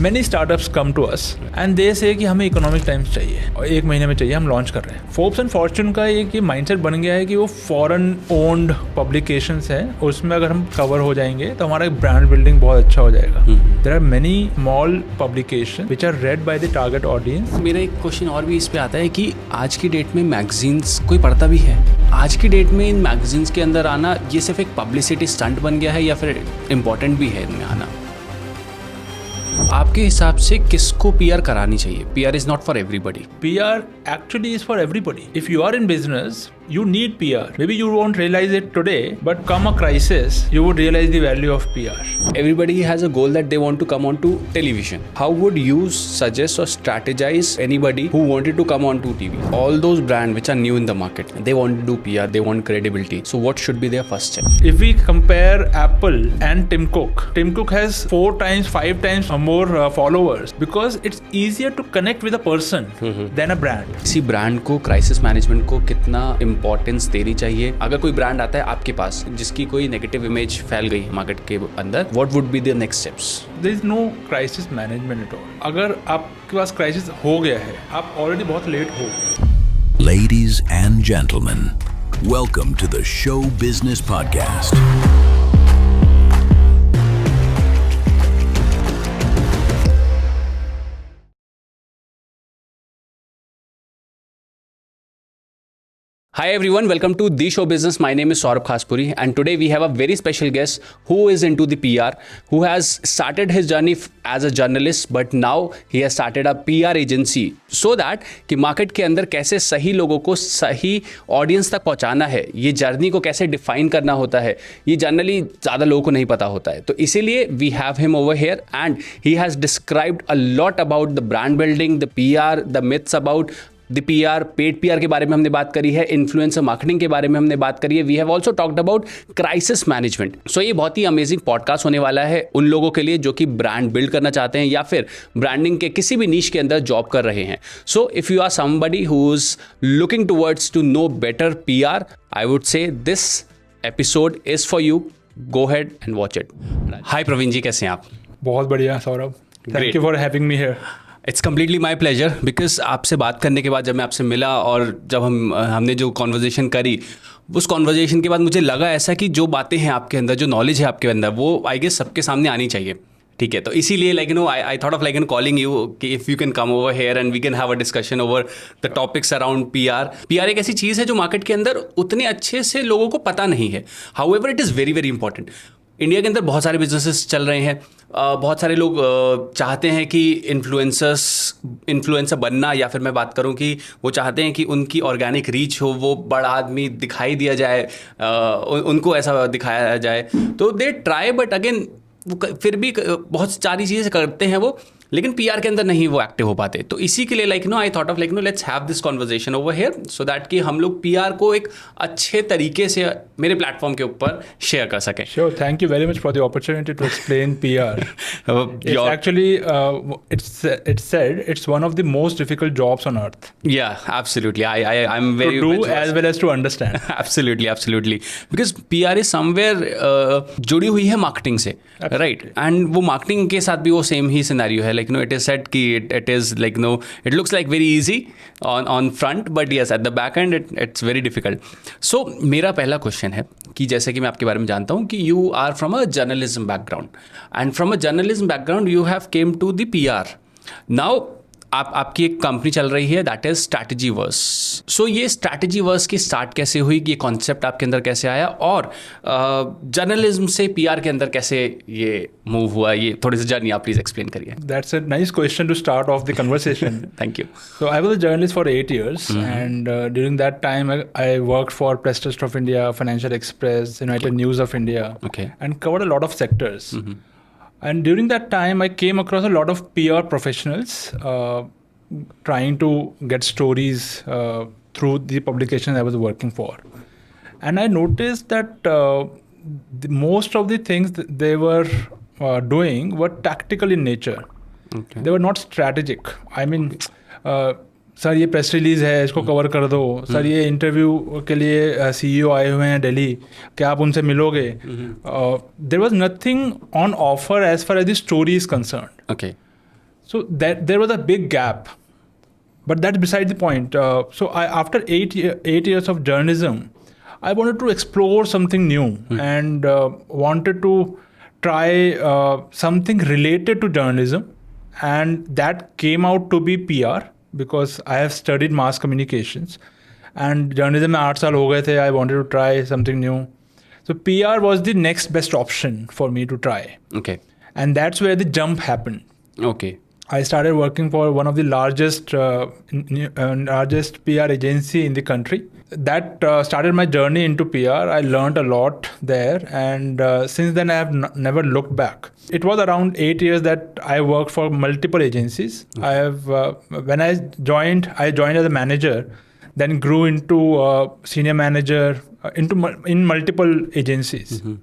Many startups come to us and they say कि हमें economic times चाहिए और 1 महीने में चाहिए, हम लॉन्च कर रहे हैं. फोर्ब्स एंड फॉर्च्यून का एक माइंडसेट बन गया है कि वो फॉरेन ओन्ड पब्लिकेशंस है, उसमें अगर हम कवर हो जाएंगे तो हमारा ब्रांड बिल्डिंग बहुत अच्छा हो जाएगा. There are many small publication which are read by the target audience. मेरा एक क्वेश्चन और भी इस पे आता है कि आज की डेट में मैगजीन्स कोई पढ़ता भी है? आज की डेट में इन मैगजीन्स के अंदर आना ये सिर्फ एक पब्लिसिटी स्टंट बन गया है या फिर इम्पोर्टेंट भी है इनमें आना? आपके हिसाब से किसको पीआर करानी चाहिए? PR is not for everybody. PR actually is for everybody. If you are in business, you need PR. Maybe you won't realize it today, but come a crisis, you would realize the value of PR. Everybody has a goal that they want to come on to television. How would you suggest or strategize anybody who wanted to come on to TV? All those brands which are new in the market, they want to do PR, they want credibility. So what should be their first step? If we compare Apple and Tim Cook has 4 times, 5 times more followers because it's easier to connect with a person than a brand. किसी brand को crisis management को कितना importance देनी चाहिए? अगर कोई brand आता है आपके पास जिसकी कोई नेगेटिव इमेज फैल गई मार्केट के अंदर, what would be the next steps? There is no crisis management at all. अगर आपके पास क्राइसिस हो गया है, आप ऑलरेडी बहुत लेट हो. Ladies and gentlemen, welcome to the Show Business Podcast. Hi everyone, welcome to The Show Business. My name is Saurabh Khaspuri and today we have a very special guest who is into the PR, who has started his journey as a journalist but now he has started a PR agency so that कि market के अंदर कैसे सही लोगों को सही audience तक पहुंचाना है, ये जर्नी को कैसे डिफाइन करना होता है, ये जनरली ज़्यादा लोगों को नहीं पता होता है. तो इसीलिए we have him over here and he has described a lot about the brand building, the PR, द myths about the PR, paid PR के बारे में हमने बात करी है, इन्फ्लुएंसर मार्केटिंग के बारे में हमने बात करी है. We have also talked about crisis management. So ये बहुत ही अमेजिंग पॉडकास्ट होने वाला है उन लोगों के लिए जो कि ब्रांड बिल्ड करना चाहते हैं या फिर ब्रांडिंग के किसी भी नीश के अंदर जॉब कर रहे हैं. So if you are somebody who is looking towards to know better PR, I would say this episode is for you. Go head and watch it. Hi Praveen ji, कैसे हैं आप? बहुत बढ़िया Saurabh, thank you for having me here. It's completely my pleasure because आपसे बात करने के बाद जब मैं आपसे मिला और जब हमने जो कॉन्वर्जेसन करी, उस कॉन्वर्जेसन के बाद मुझे लगा ऐसा कि जो बातें हैं आपके अंदर, जो नॉलेज है आपके अंदर, वो आई गेस सबके सामने आनी चाहिए. ठीक है, तो इसीलिए I thought of calling you कि if you can come over here and we can have a discussion over the topics around PR. PR एक ऐसी चीज़ है जो मार्केट के अंदर उतने अच्छे से लोगों को पता नहीं है. However it is very very important. India के अंदर बहुत सारे बिजनेसेस चल रहे हैं, बहुत सारे लोग चाहते हैं कि इन्फ्लुएंसर बनना, या फिर मैं बात करूं कि वो चाहते हैं कि उनकी ऑर्गेनिक रीच हो, वो बड़ा आदमी दिखाई दिया जाए, उनको ऐसा दिखाया जाए. तो दे ट्राई बट अगेन फिर भी बहुत सारी चीज़ें करते हैं वो, लेकिन PR के अंदर नहीं वो एक्टिव हो पाते. तो इसी के लिए आई thought of let's have this conversation over here so that कि हम लोग PR को एक अच्छे तरीके से मेरे प्लेटफॉर्म के ऊपर शेयर कर सकें. Sure, thank you very much for the opportunity to explain PR. It's actually it's said it's one of the most difficult jobs on earth. Yeah, absolutely. I'm very to do as well as to understand. absolutely because PR is somewhere जुड़ी हुई है marketing से, right? And वो marketing के साथ भी वो same ही scenario है. It is said कि it is it looks like very easy on front, but yes, at the back end it's very difficult. So मेरा पहला क्वेश्चन है कि जैसे कि मैं आपके बारे में जानता हूँ कि you are from a journalism background and from a journalism background you have came to the PR. Now आपकी एक कंपनी चल रही है दैट इज स्ट्रैटेजी वर्स. सो ये स्ट्रैटेजी वर्स की स्टार्ट कैसे हुई, ये कॉन्सेप्ट आपके अंदर कैसे आया, और जर्नलिज्म से PR के अंदर कैसे ये मूव हुआ, ये थोड़ी सी जर्नी आप प्लीज एक्सप्लेन करिए. That's a nice question to start off the conversation. Thank you. So I was a journalist for 8 years, and during that time I worked for Press Trust of India, Financial Express, United News of India, and covered a lot of sectors. And during that time, I came across a lot of PR professionals trying to get stories through the publication I was working for. And I noticed that most of the things that they were doing were tactical in nature. They were not strategic. I mean, sir ये press release है, इसको cover कर दो. Sir ये interview के लिए CEO आए हुए हैं दिल्ली, क्या आप उनसे मिलोगे? There was nothing on offer as far as the story is concerned. Okay. So that there was a big gap, but that's beside the point. So after 8 years of journalism, I wanted to explore something new and wanted to try something related to journalism, and that came out to be PR because I have studied mass communications and journalism में 8 साल हो गए थे. I wanted to try something new. So PR was the next best option for me to try. Okay. And that's where the jump happened. Okay. I started working for one of the largest PR agency in the country. That started my journey into PR. I learned a lot there, and since then I have never looked back. It was around 8 years that I worked for multiple agencies. Okay. I have when I joined as a manager, then grew into senior manager in multiple agencies. Mm-hmm.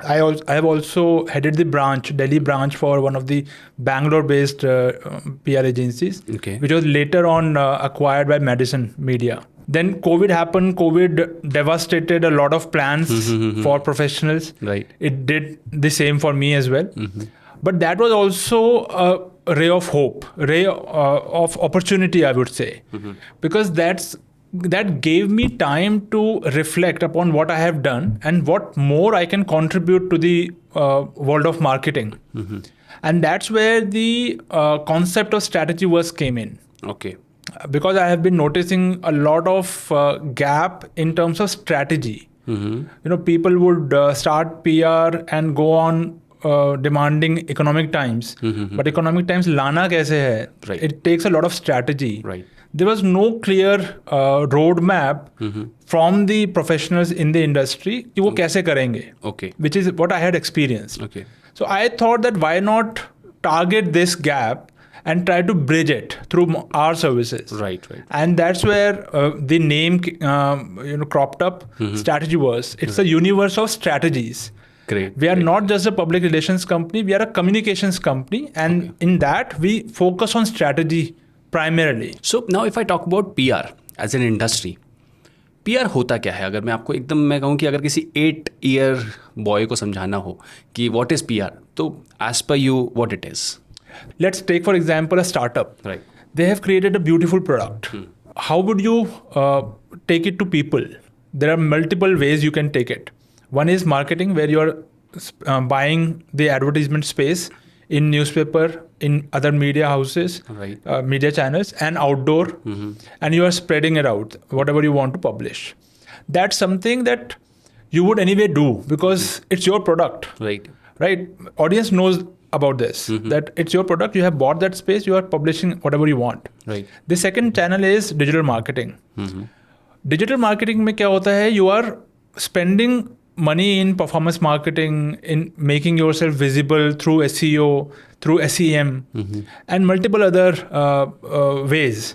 I have also headed the Delhi branch for one of the Bangalore-based PR agencies, which was later on acquired by Madison Media. Then COVID happened. COVID devastated a lot of plans for professionals. Right. It did the same for me as well. Mm-hmm. But that was also a ray of hope, of opportunity, I would say, because that gave me time to reflect upon what I have done and what more I can contribute to the world of marketing. Mm-hmm. And that's where the concept of strategy work came in. Okay. Because I have been noticing a lot of gap in terms of strategy. Mm-hmm. People would start PR and go on demanding Economic Times. Mm-hmm. But Economic Times lana kaise hai? Right. It takes a lot of strategy. Right. There was no clear roadmap from the professionals in the industry कि वो कैसे करेंगे. Okay. Which is what I had experienced. Okay. So I thought that why not target this gap and try to bridge it through our services. Right. And that's where the name cropped up. Strategy Verse. It's a universe of strategies. Great. We are not just a public relations company. We are a communications company, and in that we focus on strategy primarily. So now if I talk about PR as an industry, PR होता क्या है? अगर मैं आपको एकदम मैं कहूँ कि अगर किसी 8-year boy को समझाना हो कि what is PR, तो as per you what it is? Let's take for example a startup. Right. They have created a beautiful product. How would you take it to people? There are multiple ways you can take it. One is marketing, where you are buying the advertisement space in newspaper, in other media houses, right. Media channels, and outdoor, and you are spreading it out, whatever you want to publish. That's something that you would anyway do because it's your product. Right? Audience knows about this, that it's your product, you have bought that space, you are publishing whatever you want. Right. The second channel is digital marketing. Digital marketing में क्या होता है? You are spending money in performance marketing, in making yourself visible through SEO, through SEM, and multiple other ways.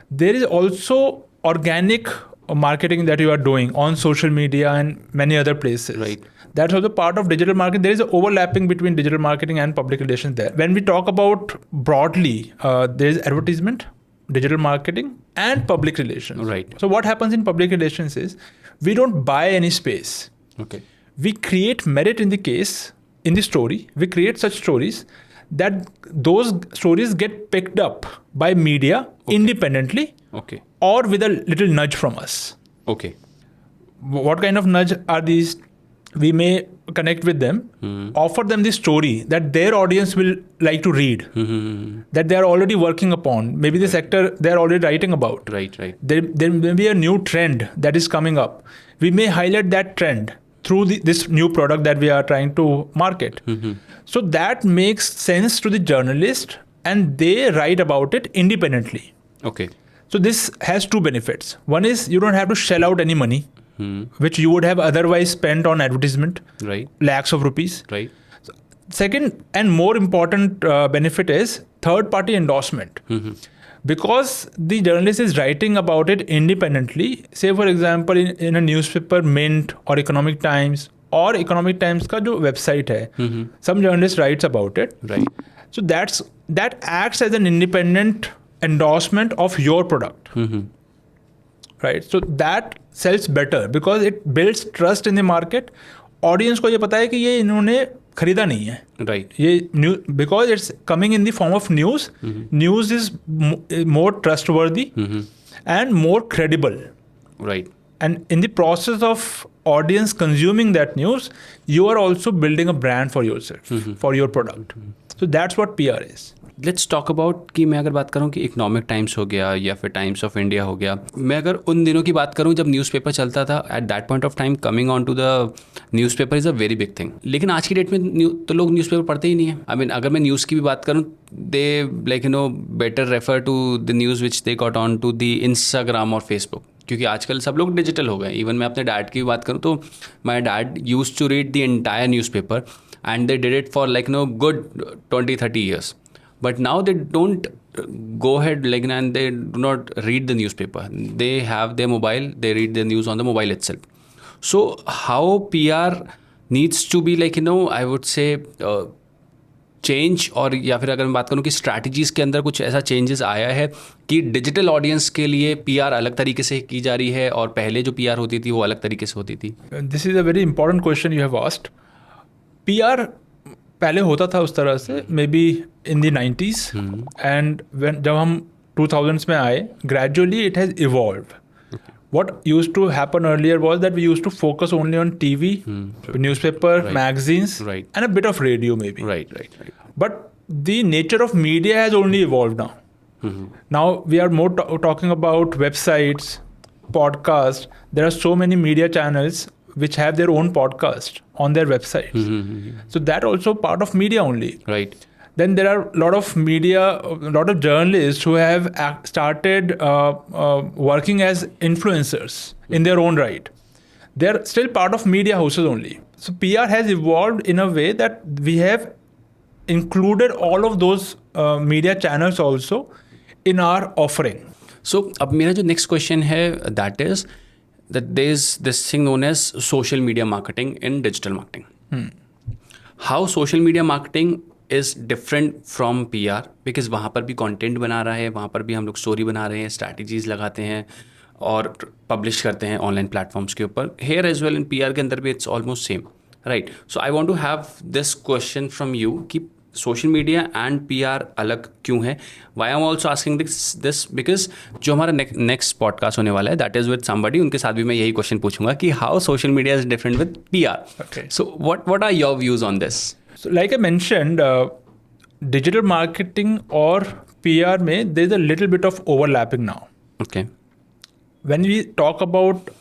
There is also organic marketing that you are doing on social media and many other places. Right. That's also part of digital marketing. There is an overlapping between digital marketing and public relations there. When we talk about broadly, there is advertisement, digital marketing, and public relations. Right. So what happens in public relations is we don't buy any space. Okay. We create merit in the story. We create such stories that those stories get picked up by media independently, or with a little nudge from us. Okay. What kind of nudge are these? We may connect with them, offer them the story that their audience will like to read, that they are already working upon. Maybe the sector they are already writing about. Right. There may be a new trend that is coming up. We may highlight that trend through this new product that we are trying to market. So that makes sense to the journalist, and they write about it independently. Okay. So this has two benefits. One is you don't have to shell out any money, which you would have otherwise spent on advertisement, right? Lakhs of rupees. Right. Second and more important benefit is third-party endorsement. Because the journalist is writing about it independently, say for example in a newspaper, Mint or Economic Times, or Economic Times का जो website है, some journalist writes about it. Right. So that acts as an independent endorsement of your product. Right. So that sells better because it builds trust in the market. Audience को ये पता है कि ये इन्होंने खरीदा नहीं है. Right. ये news, because it's coming in the form of news. News is more trustworthy and more credible. Right. And in the process of audience consuming that news, you are also building a brand for yourself, for your product. So that's what PR is. Let's talk about कि मैं अगर बात करूँ कि economic times हो गया या फिर टाइम्स ऑफ इंडिया हो गया, मैं अगर उन दिनों की बात करूँ जब न्यूज़पेपर चलता था, at that point of time coming on to the newspaper is a very big thing. लेकिन आज की डेट में तो लोग न्यूज़पेपर पढ़ते ही नहीं है. आई मीन अगर मैं न्यूज़ की भी बात करूँ, they like better refer to the news which they got on to the Instagram और फेसबुक, क्योंकि आजकल सब लोग डिजिटल हो गए. इवन मैं अपने डैड की बात करूँ तो my dad use to read the entire newspaper and they did it for like good 20-30 years. But now they don't go ahead and they do not read the newspaper. They have their mobile, they read the news on the mobile itself. So how PR needs to be I would say change, और या फिर अगर मैं बात करूँ कि strategies के अंदर कुछ ऐसा चेंजेस आया है कि डिजिटल ऑडियंस के लिए PR अलग तरीके से की जा रही है और पहले जो PR होती थी वो अलग तरीके से होती थी. This is a very important question you have asked. PR पहले होता था उस तरह से, may be in the 90s, and जब हम 2000s में आए, gradually it has evolve. What used to happen earlier was that we used to focus only on TV, newspaper, magazines, and a bit of radio maybe. Right. But the nature of media has only evolved now. Now we are more talking about websites, podcasts. There are so many media channels which have their own podcast on their websites. So that also part of media only. Right. Then there are a lot of media, a lot of journalists who have started working as influencers in their own right. They're still part of media houses only. So PR has evolved in a way that we have included all of those media channels also in our offering. So अब मेरा जो next question है, that is that there is this thing known as social media marketing in digital marketing. How social media marketing is different from PR, because वहाँ पर भी content बना रहा है, वहाँ पर भी हम लोग story बना रहे हैं, strategies लगाते हैं और publish करते हैं online platforms के ऊपर. Here as well in PR के अंदर भी it's almost same, right? So I want to have this question from you कि सोशल मीडिया एंड PR अलग क्यों है. Why am also asking this because जो हमारा नेक्स्ट पॉडकास्ट होने वाला है दैट इज़ विद समबडी, उनके साथ भी मैं यही क्वेश्चन पूछूंगा कि how social media is different with PR. So what are your views on this? So like I mentioned, digital marketing or PR में there is a little bit of overlapping now. Okay. When we talk about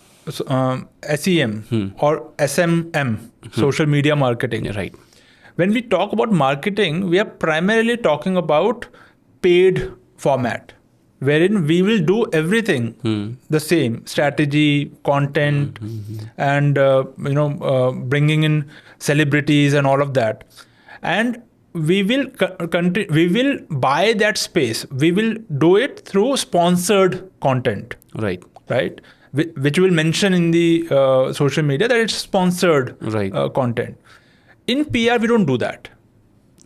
SEM or SMM, social media marketing. Right. When we talk about marketing, we are primarily talking about paid format, wherein we will do everything the same: strategy, content, and bringing in celebrities and all of that. And we will we will buy that space. We will do it through sponsored content. Right. Which will mention in the social media that it's sponsored content. In PR, we don't do that.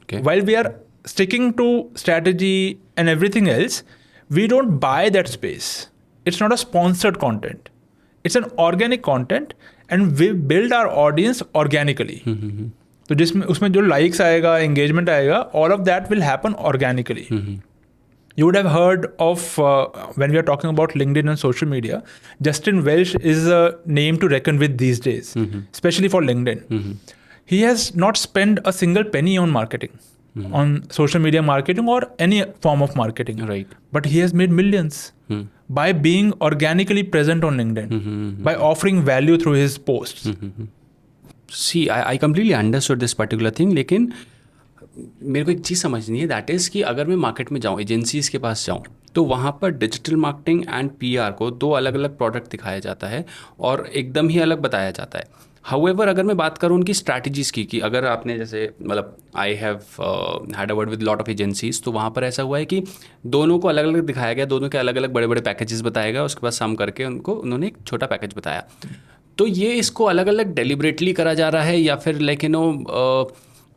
Okay. While we are sticking to strategy and everything else, we don't buy that space. It's not a sponsored content. It's an organic content, and we build our audience organically. तो जिसमें उसमें जो likes आएगा, engagement आएगा, all of that will happen organically. You would have heard of, when we are talking about LinkedIn and social media, Justin Welsh is a name to reckon with these days, especially for LinkedIn. He has not spent a single penny on marketing, on social media marketing or any form of marketing. Right. But he has made millions by being organically present on LinkedIn, by offering value through his posts. See, I completely understood this particular thing, लेकिन मेरे को एक चीज़ समझनी है, that is कि अगर मैं market में जाऊँ, एजेंसीज़ के पास जाऊँ, तो वहाँ पर डिजिटल मार्केटिंग एंड PR को दो अलग अलग प्रोडक्ट दिखाया जाता है और एकदम ही अलग बताया जाता है. हाउएवर अगर मैं बात करूँ उनकी स्ट्रैटेजीज़ की, कि अगर आपने जैसे मतलब I have had a word with lot of agencies, तो वहाँ पर ऐसा हुआ है कि दोनों को अलग अलग दिखाया गया, दोनों के अलग अलग बड़े बड़े पैकेजेस बताया गया, उसके बाद सम करके उन्होंने एक छोटा पैकेज बताया. तो ये इसको अलग अलग डेलिबरेटली करा जा रहा है या फिर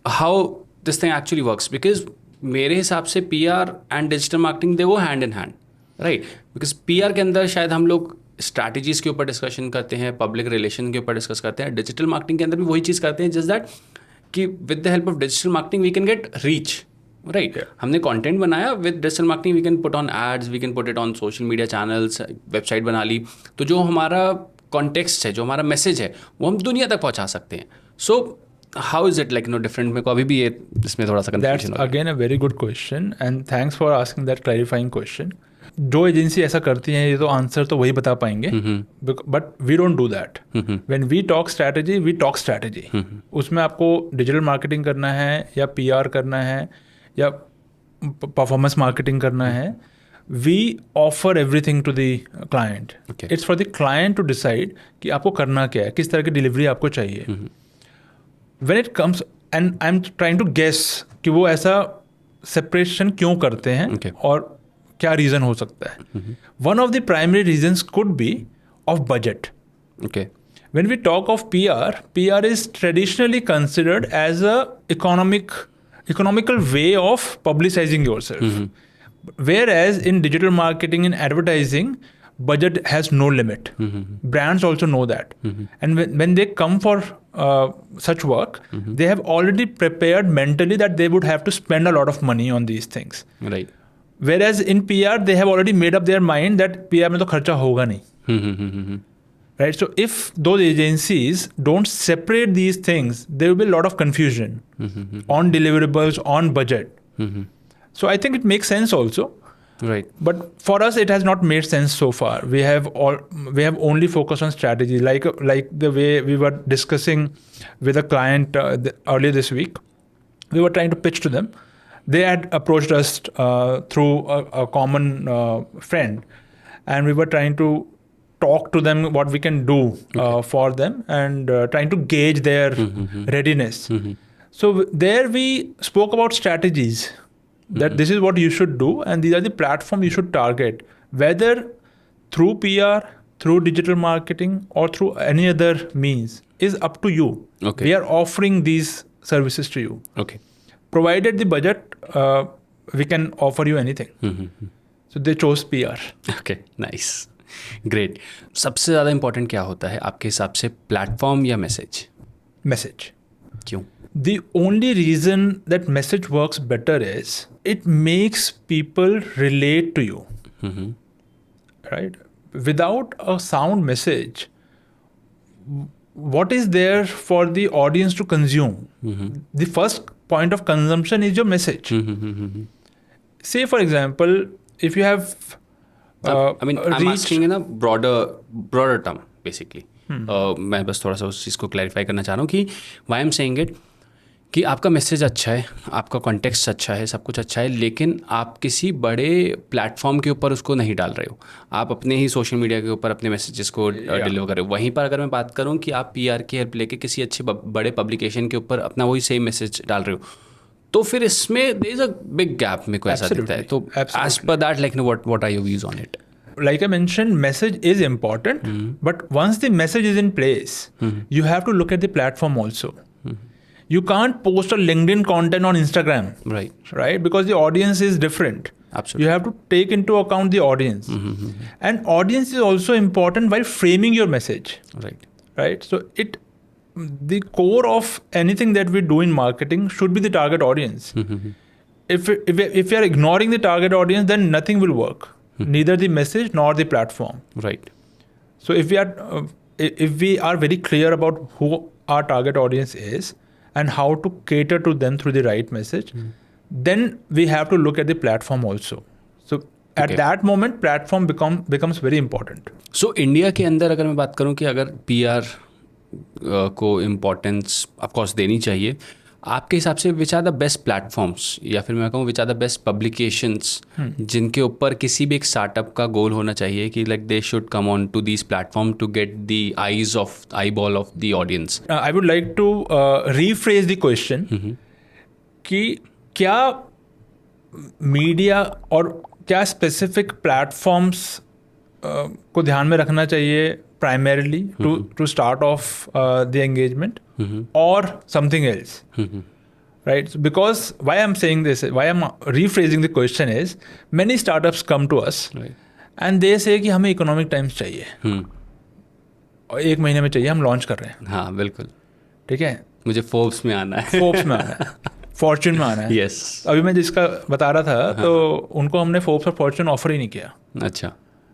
how this thing actually works? Because मेरे हिसाब से PR and digital marketing they वो hand in hand, right? Because PR के अंदर शायद हम लोग स्ट्रैटेजीज़ के ऊपर डिस्कशन करते हैं, पब्लिक रिलेशन के ऊपर डिस्कस करते हैं. डिजिटल मार्केटिंग के अंदर भी वही चीज़ करते हैं, जस्ट दैट कि with the help of digital marketing we can get reach, right. हमने कंटेंट बनाया, with digital marketing we can put on ads, we can put it on social media channels, website बना ली, तो जो हमारा context है, जो हमारा मैसेज है, वो हम दुनिया तक पहुंचा सकते हैं. So how is it like different? मेरे को अभी भी ये इसमें थोड़ा सा कंफ्यूजन हो. Again a very good question and thanks for asking that clarifying question. जो एजेंसी ऐसा करती हैं, ये तो आंसर तो वही बता पाएंगे, but we don't do that. When we talk strategy, we talk strategy. उसमें आपको डिजिटल मार्केटिंग करना है या PR करना है या परफॉर्मेंस मार्केटिंग करना है, we offer everything to the client. It's for the client to decide कि आपको करना क्या है, किस तरह की डिलीवरी आपको चाहिए. When it comes, and I am trying to guess कि वो ऐसा सेपरेशन क्यों करते हैं और क्या रीज़न हो सकता है. One of the primary reasons could be of budget. Okay. When we talk of PR is traditionally considered as a economical way of publicizing yourself. Whereas in digital marketing and advertising, budget has no limit. Brands also know that. And when they come for such work, they have already prepared mentally that they would have to spend a lot of money on these things. Right. Whereas in PR, they have already made up their mind that PR में तो खर्चा होगा नहीं. Right? So if those agencies don't separate these things, there will be a lot of confusion on deliverables, on budget. So I think it makes sense also. Right. But for us, it has not made sense so far. We have only focused on strategy, like the way we were discussing with a client earlier this week. We were trying to pitch to them. They had approached us through a common friend, and we were trying to talk to them what we can do for them, and trying to gauge their readiness. So there we spoke about strategies, that this is what you should do and these are the platforms you should target, whether through PR, through digital marketing, or through any other means is up to you. Okay. We are offering these services to you. Okay. Provided the budget, we can offer you anything. So they chose PR. Okay, nice. Great. सबसे ज़्यादा important क्या होता है आपके हिसाब से, platform या message? Message. क्यों? The only reason that message works better is it makes people relate to you. Right? Without a sound message, what is there for the audience to consume? The first point of consumption is your message. Say, for example, if you have I'm asking in a broader term, basically. मैं बस थोड़ा सा उस चीज़ को clarify करना चाह रहा हूँ कि why I'm saying it, कि आपका मैसेज अच्छा है, आपका कॉन्टेक्स्ट अच्छा है, सब कुछ अच्छा है, लेकिन आप किसी बड़े प्लेटफॉर्म के ऊपर उसको नहीं डाल रहे हो. आप अपने ही सोशल मीडिया के ऊपर अपने मैसेजेस को डिलीवर कर रहे हो. वहीं पर अगर मैं बात करूँ कि आप PR की हेल्प लेके किसी अच्छे बड़े पब्लिकेशन के ऊपर अपना वही सेम मैसेज डाल रहे हो, तो फिर इसमें there is a big gap. मेरे को ऐसा दिखता है. तो as per that, like what are your views on it? Like I mentioned, message is important, but once the message is in place, you have to look at the platform also. You can't post a LinkedIn content on Instagram, right? Because the audience is different. Absolutely. You have to take into account the audience. And audience is also important while framing your message. Right? So the core of anything that we do in marketing should be the target audience. If we are ignoring the target audience, then nothing will work. Neither the message nor the platform. Right. So if we are very clear about who our target audience is and how to cater to them through the right message, then we have to look at the platform also. So at that moment, platform becomes very important. So India के अंदर अगर मैं बात करूँ कि अगर PR को importance of course देनी चाहिए, आपके हिसाब से which are the best platforms, या फिर मैं कहूँ which are the best publications जिनके ऊपर किसी भी एक स्टार्टअप का गोल होना चाहिए कि like they should come on to these platform to get the eye ball of the audience? I would like to rephrase the question कि क्या मीडिया और क्या स्पेसिफिक प्लेटफॉर्म्स को ध्यान में रखना चाहिए primarily to start off the engagement, or something else, right? So because why I'm saying this, why I'm rephrasing the question is, many startups come to us and they say कि हमें economic times चाहिए और 1 महीने में चाहिए, हम launch कर रहे हैं. हाँ बिल्कुल. ठीक है. मुझे फोर्ब्स में आना है। फोर्ब्स में आना है, फॉर्च्यून में आना है। यस। अभी मैं जिसका बता रहा था तो उनको हमने फोर्ब्स और फॉर्च्यून ऑफर ही नहीं किया। अच्छा।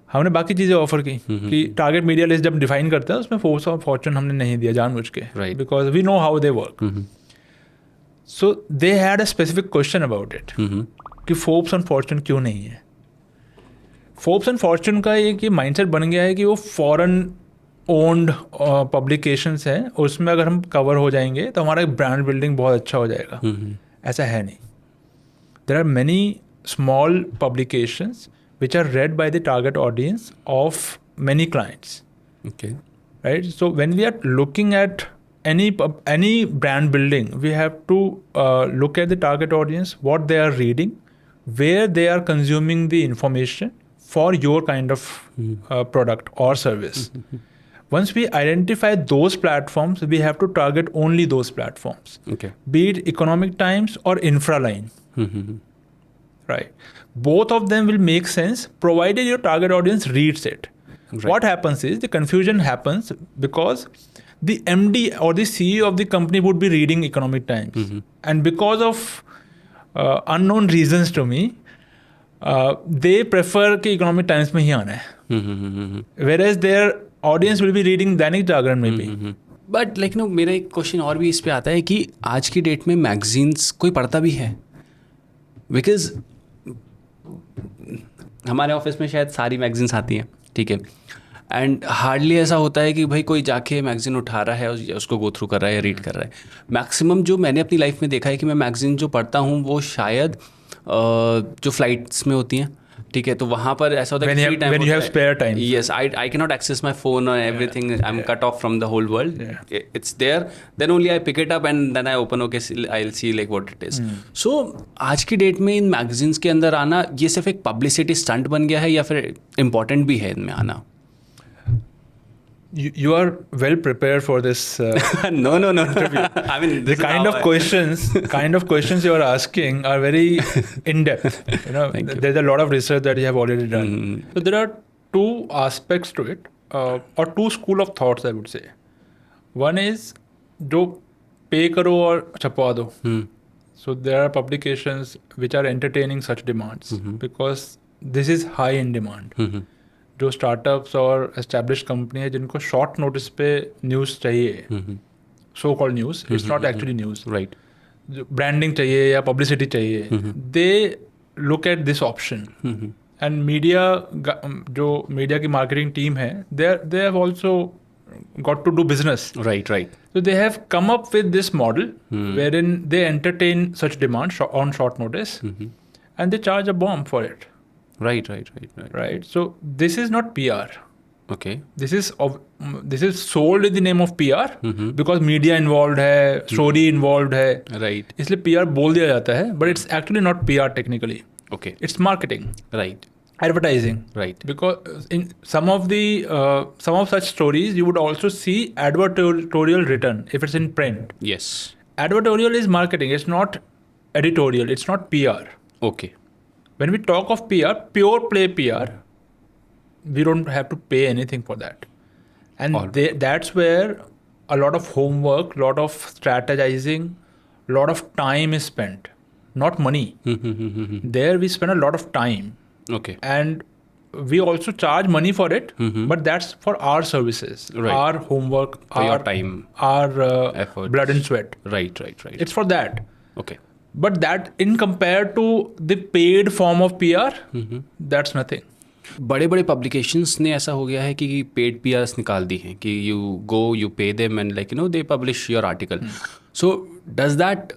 हमने बाकी चीज़ें ऑफर की कि टारगेट मीडिया लिस्ट जब डिफाइन करते हैं उसमें फोर्ब्स और फॉर्च्यून हमने नहीं दिया जानबूझ के, because we know how they work. So they had a specific question about it कि फोर्ब्स और फॉर्च्यून क्यों नहीं है। फोर्ब्स एंड फॉर्च्यून का एक ये माइंडसेट बन गया है कि वो फॉरेन ओन्ड पब्लिकेशंस हैं, उसमें अगर हम कवर हो जाएंगे तो हमारा ब्रांड बिल्डिंग बहुत अच्छा हो जाएगा। ऐसा है नहीं। There are many small publications which are read by the target audience of many clients. Okay. Right? So when we are looking at any brand building, we have to look at the target audience, what they are reading, where they are consuming the information for your kind of product or service. Once we identify those platforms, we have to target only those platforms. Okay. Be it Economic Times or Infraline. Right. Both of them will make sense provided your target audience reads it. Right. What happens is the confusion happens because the MD or the CEO of the company would be reading Economic Times. And because of unknown reasons to me, they prefer कि Economic Times में ही आना है. Whereas their audience will be reading Dainik Jagran में भी. But like no मेरा एक question और भी इस पे आता है कि आज की डेट में मैगजीन्स कोई पढ़ता भी है? बिकॉज हमारे ऑफिस में शायद सारी मैगजीन्स आती हैं, ठीक है, एंड हार्डली ऐसा होता है कि भाई कोई जाके मैगजीन उठा रहा है और उसको गो थ्रू कर रहा है या रीड कर रहा है। मैक्सिमम जो मैंने अपनी लाइफ में देखा है कि मैं मैगजीन जो पढ़ता हूँ वो शायद जो फ्लाइट्स में होती हैं, ठीक है, तो वहाँ पर ऐसा होता है कि when you have spare time. Yes, I cannot access my phone or everything. I'm cut off from the whole world. It's there. Then only I pick it up and then I open. Okay, I'll see like what it is. So आज की date में इन magazines के अंदर आना ये सिर्फ एक publicity stunt बन गया है या फिर इम्पोर्टेंट भी है इनमें आना? You are well prepared for this. No. I mean, the kind of questions you are asking are very in depth. You know, there's a lot of research that you have already done. So there are two aspects to it, or two school of thoughts, I would say. One is जो pay करो और छपवा दो. So there are publications which are entertaining such demands because this is high in demand. जो startups और establish company है जिनको short notice पे news चाहिए, so called news, it's not actually news, right, जो ब्रांडिंग चाहिए या पब्लिसिटी चाहिए, they look at this option. And media, जो मीडिया की मार्केटिंग टीम है, they have also got to do business. Right. So they have come up with this model wherein they entertain such demand on short notice and they charge a bomb for it. Right. So this is not PR. Okay. This is sold in the name of PR because media involved है, story involved है. Right. इसलिए PR बोल दिया जाता है, but it's actually not PR technically. Okay. It's marketing. Right. Advertising. Right. Because in some of such stories you would also see advertorial written if it's in print. Yes. Advertorial is marketing. It's not editorial. It's not PR. Okay. When we talk of PR, pure play PR, we don't have to pay anything for that. And that's where a lot of homework, a lot of strategizing, a lot of time is spent. Not money. There we spend a lot of time. Okay. And we also charge money for it, but that's for our services, our homework, your time, our effort, blood and sweat. Right. It's for that. Okay. But that in compared to the paid form of PR, that's nothing. बड़े बड़े publications ने ऐसा हो गया है कि paid PRs निकाल दी हैं कि you pay them and like they publish your article. So does that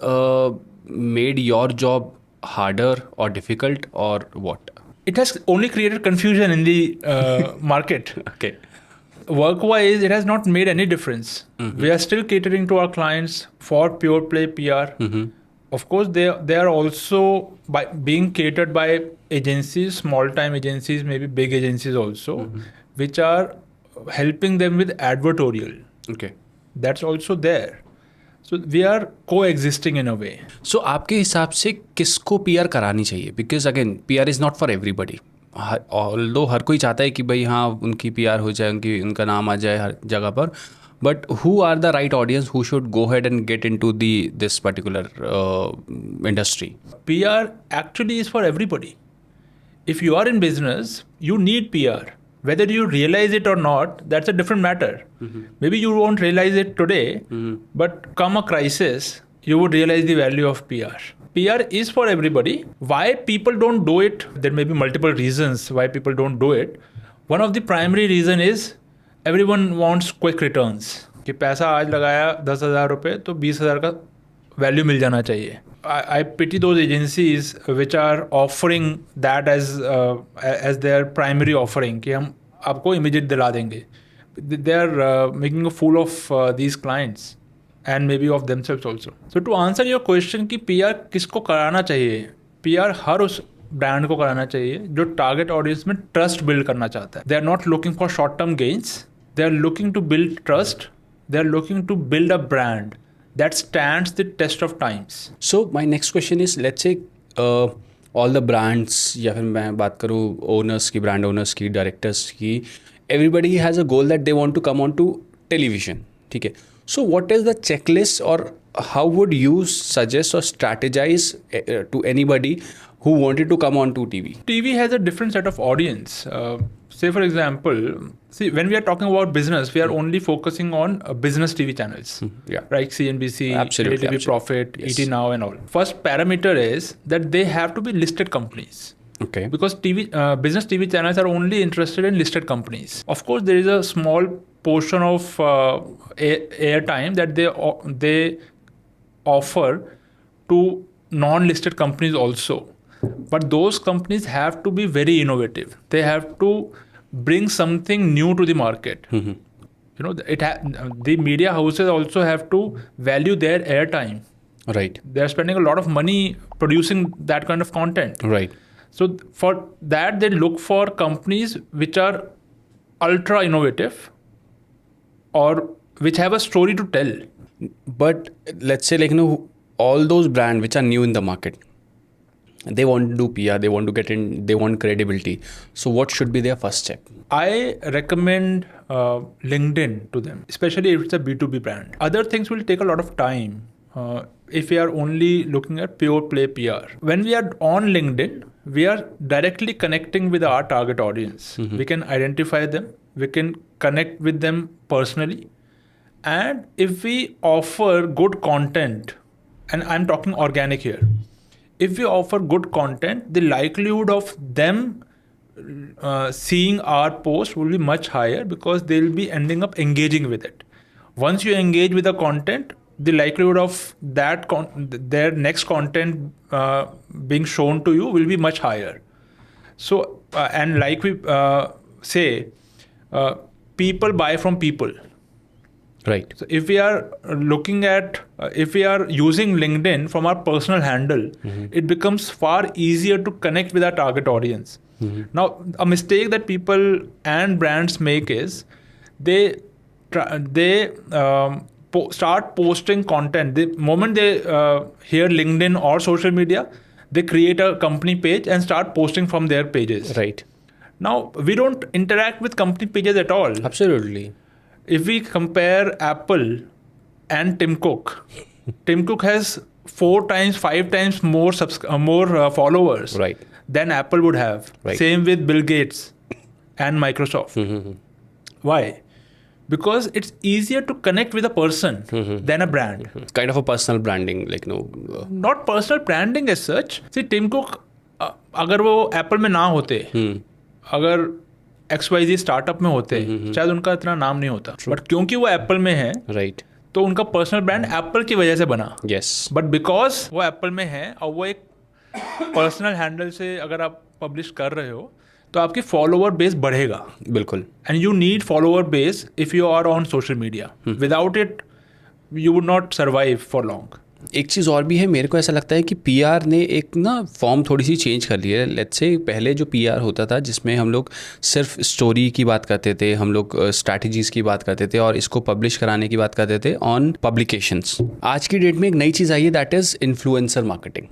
made your job harder or difficult or what? It has only created confusion in the market. Okay. Work-wise, it has not made any difference. We are still catering to our clients for pure play PR. Of course, they are also being catered by agencies, small-time agencies, maybe big agencies also, which are helping them with advertorial. Okay. That's also there. So we are coexisting in a way. So आपके हिसाब से किसको PR करानी चाहिए? Because again, PR is not for everybody. Although हर कोई चाहता है कि भाई हाँ उनकी PR हो जाए, उनका नाम आ जाए हर जगह पर, But who are the right audience who should go ahead and get into this particular industry? PR actually is for everybody. If you are in business, you need PR. Whether you realize it or not, that's a different matter. Maybe you won't realize it today, but come a crisis, you would realize the value of PR. PR is for everybody. Why people don't do it? There may be multiple reasons why people don't do it. One of the primary reason is everyone wants quick returns. कि पैसा आज लगाया 10,000 रुपये तो 20,000 का value मिल जाना चाहिए. I pity those agencies which are offering that as their primary offering कि हम आपको immediate दिला देंगे. They are making a fool of these clients and maybe of themselves also. So to answer your question कि PR किसको कराना चाहिए? PR हर उस ब्रांड को कराना चाहिए जो टारगेट ऑडियंस में ट्रस्ट बिल्ड करना चाहता है. They are not looking for short term gains. They are looking to build trust. They are looking to build a brand that stands the test of times. So my next question is, let's say all the brands, या फिर मैं बात करूँ owners की, brand owners की, directors की, everybody has a goal that they want to come on to television. ठीक है. So what is the checklist or how would you suggest or strategize to anybody who wanted to come on to TV? TV has a different set of audience. Say for example, when we are talking about business, we are only focusing on business TV channels, right? CNBC, absolutely. Profit, yes. ET Now and all. First parameter is that they have to be listed companies. Okay. Because business TV channels are only interested in listed companies. Of course, there is a small portion of airtime that they offer to non-listed companies also. But those companies have to be very innovative. They have to bring something new to the market. You know, the media houses also have to value their airtime. Right. They are spending a lot of money producing that kind of content. Right. So for that, they look for companies which are ultra innovative or which have a story to tell. But let's say, like, you know, all those brands which are new in the market, they want to do PR, they want to get in, they want credibility. So what should be their first step? I recommend LinkedIn to them, especially if it's a B2B brand. Other things will take a lot of time if we are only looking at pure play PR. When we are on LinkedIn, we are directly connecting with our target audience. We can identify them, we can connect with them personally. And if we offer good content, and I'm talking organic here, if we offer good content, the likelihood of them seeing our post will be much higher because they'll be ending up engaging with it. Once you engage with the content, the likelihood of that their next content being shown to you will be much higher. So, and like we say, people buy from people. Right. So if we are looking at, if we are using LinkedIn from our personal handle, it becomes far easier to connect with our target audience. Now, a mistake that people and brands make is they start posting content. The moment they hear LinkedIn or social media, they create a company page and start posting from their pages. Right. Now, we don't interact with company pages at all. Absolutely. If we compare Apple and Tim Cook, Tim Cook has 4 times, 5 times more followers than Apple would have. Right. Same with Bill Gates and Microsoft. Why? Because it's easier to connect with a person than a brand. Kind of a personal branding, like, no. Not personal branding as such. See, Tim Cook, अगर वो Apple में ना होते, अगर XYZ startup में होते, शायद उनका इतना नाम नहीं होता. बट क्योंकि वो एप्पल में है, राइट, तो उनका पर्सनल ब्रांड एप्पल की वजह से बना. यस. बट बिकॉज वो एप्पल में है और वो एक पर्सनल हैंडल से अगर आप पब्लिश कर रहे हो, तो आपकी फॉलोअर बेस बढ़ेगा. बिल्कुल. And you need follower base if you are on social media. Without it you would not survive for long. एक चीज़ और भी है, मेरे को ऐसा लगता है कि पीआर ने एक ना फॉर्म थोड़ी सी चेंज कर ली है. लेट्स से पहले जो पीआर होता था जिसमें हम लोग सिर्फ स्टोरी की बात करते थे, हम लोग स्ट्रैटेजीज़ की बात करते थे और इसको पब्लिश कराने की बात करते थे ऑन पब्लिकेशंस. आज की डेट में एक नई चीज़ आई है, that is influencer marketing.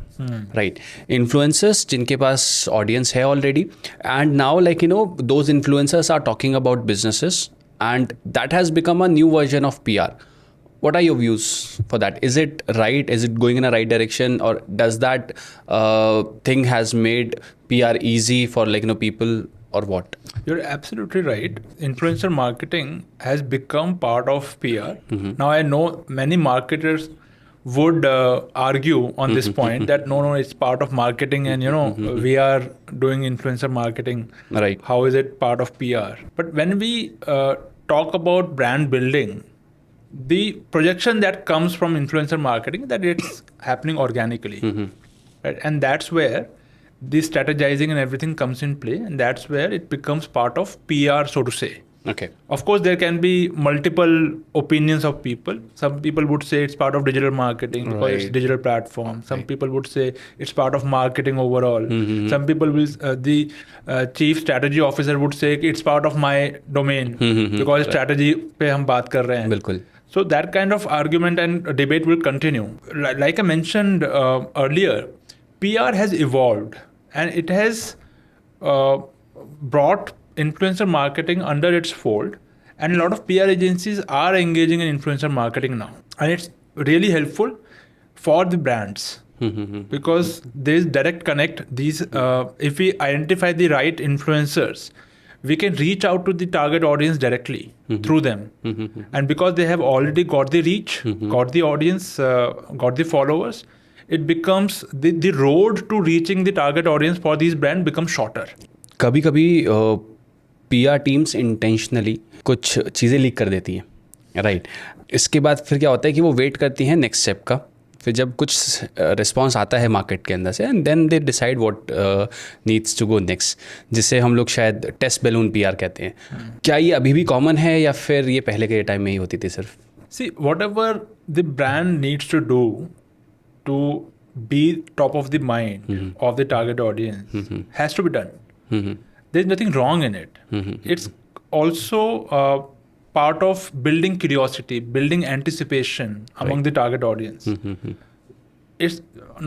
Right. Influencers जिनके पास ऑडियंस है already, and now like you know those influencers are talking about businesses and that has become a new version of PR. What are your views for that? Is it right? Is it going in a right direction, or does that thing has made PR easy for people, or what? You're absolutely right. Influencer marketing has become part of PR. Now I know many marketers would argue on this point that no, it's part of marketing, and we are doing influencer marketing. Right. How is it part of PR? But when we talk about brand building, the projection that comes from influencer marketing that it's happening organically, right? And that's where the strategizing and everything comes in play, and that's where it becomes part of PR, so to say. Okay. Of course, there can be multiple opinions of people. Some people would say it's part of digital marketing because it's digital platform. Some people would say it's part of marketing overall. Some people will, the chief strategy officer would say it's part of my domain because strategy पे हम बात कर रहे हैं. बिल्कुल. So that kind of argument and debate will continue. Like I mentioned earlier, PR has evolved and it has brought influencer marketing under its fold, and a lot of PR agencies are engaging in influencer marketing now, and it's really helpful for the brands because there is direct connect. These if we identify the right influencers, we can reach out to the target audience directly through them, and because they have already got the reach, got the audience, got the followers, it becomes the road to reaching the target audience for these brands becomes shorter. कभी PR teams intentionally कुछ चीज़ें leak कर देती हैं, right? इसके बाद फिर क्या होता है कि वो वेट करती हैं नेक्स्ट स्टेप का, फिर जब कुछ रिस्पॉन्स आता है मार्केट के अंदर से, and then they decide what needs to go next, जिसे हम लोग शायद टेस्ट बैलून PR कहते हैं. क्या ये अभी भी कॉमन है या फिर ये पहले के टाइम में ही होती थी सिर्फ? See, whatever the brand needs to do to be top of the mind of the target audience has to be done. There's nothing wrong in it. It's also part of building curiosity, building anticipation among the target audience. It's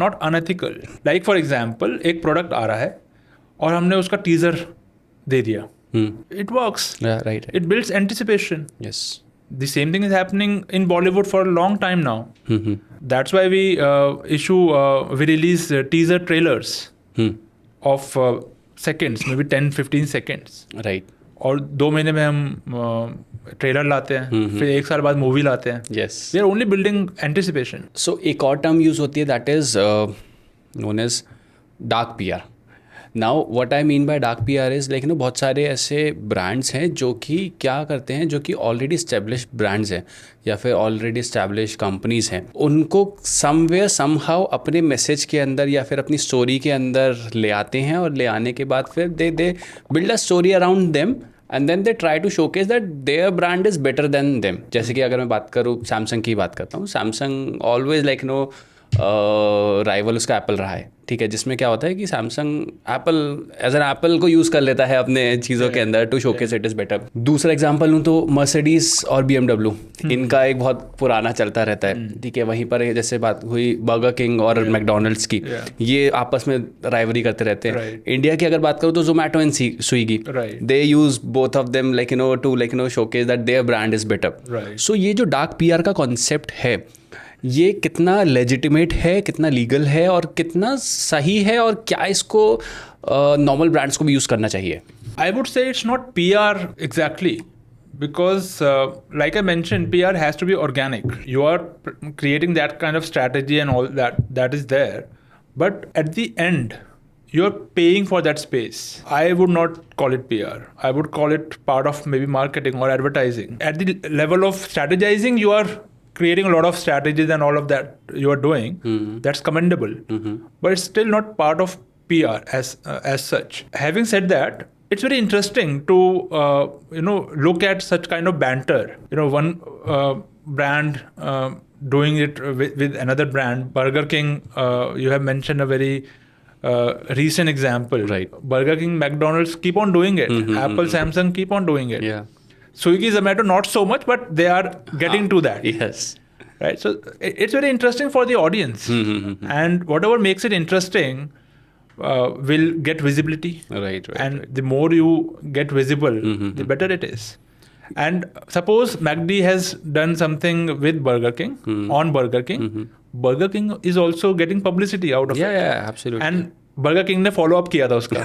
not unethical. Like for example, एक product आ रहा है और हमने उसका teaser दे दिया. It works. Yeah, right. It builds anticipation. Yes. The same thing is happening in Bollywood for a long time now. That's why we we release teaser trailers of seconds, maybe 10-15 seconds. Right. और 2 महीने में हम trailer लाते हैं, फिर 1 साल बाद movie लाते हैं. Yes. We are only building anticipation. So एक और टर्म यूज़ होती है, that is known as dark PR. Now what I mean by dark PR is like बहुत सारे ऐसे ब्रांड्स हैं जो कि क्या करते हैं, जो कि ऑलरेडी established ब्रांड्स हैं या फिर ऑलरेडी established कंपनीज हैं, उनको समवेयर समहाउ अपने मैसेज के अंदर या फिर अपनी स्टोरी के अंदर ले आते हैं, और ले आने के बाद फिर they build a story around them, and then they try to showcase that their brand is better than them. जैसे कि अगर मैं बात करूँ सैमसंग की बात करता हूँ, सैमसंग ऑलवेज लाइक राइवल उसका एप्पल रहा है, ठीक है, जिसमें क्या होता है कि Samsung Apple as an Apple को यूज़ कर लेता है अपने चीज़ों के अंदर to showcase it is better. दूसरा एग्जांपल लूँ तो मर्सिडीज़ और BMW, इनका एक बहुत पुराना चलता रहता है, ठीक है. वहीं पर जैसे बात हुई बर्गर किंग और मैकडोनल्ड्स की, ये आपस में राइवरी करते रहते हैं. इंडिया की अगर बात करूँ तो Zomato and Swiggy, they use both of them to showcase that their brand is better. So ये जो डार्क PR का कॉन्सेप्ट है, ये कितना लेजिटिमेट है, कितना लीगल है, और कितना सही है, और क्या इसको नॉर्मल ब्रांड्स को भी यूज़ करना चाहिए? I would say it's not PR exactly, because like I mentioned, PR has to be organic. You are creating that kind of strategy and all that is there, but at the end you're paying for that space. I would not call it PR. I would call it part of maybe marketing or advertising. At the level of strategizing, you are creating a lot of strategies and all of that you are doing. That's commendable, but it's still not part of PR as such. Having said that, it's very interesting to look at such kind of banter. One brand doing it with another brand. Burger King, you have mentioned a very recent example. Right. Burger King, McDonald's keep on doing it. Apple, Samsung keep on doing it. Yeah. Swiggy, Zomato, not so much, but they are getting to that. Yes. Right. So it's very interesting for the audience, and whatever makes it interesting will get visibility. Right. And the more you get visible, the better it is. And suppose McD has done something with Burger King, on Burger King. Burger King is also getting publicity out of it. Yeah, absolutely. And Burger King ने follow up किया था उसका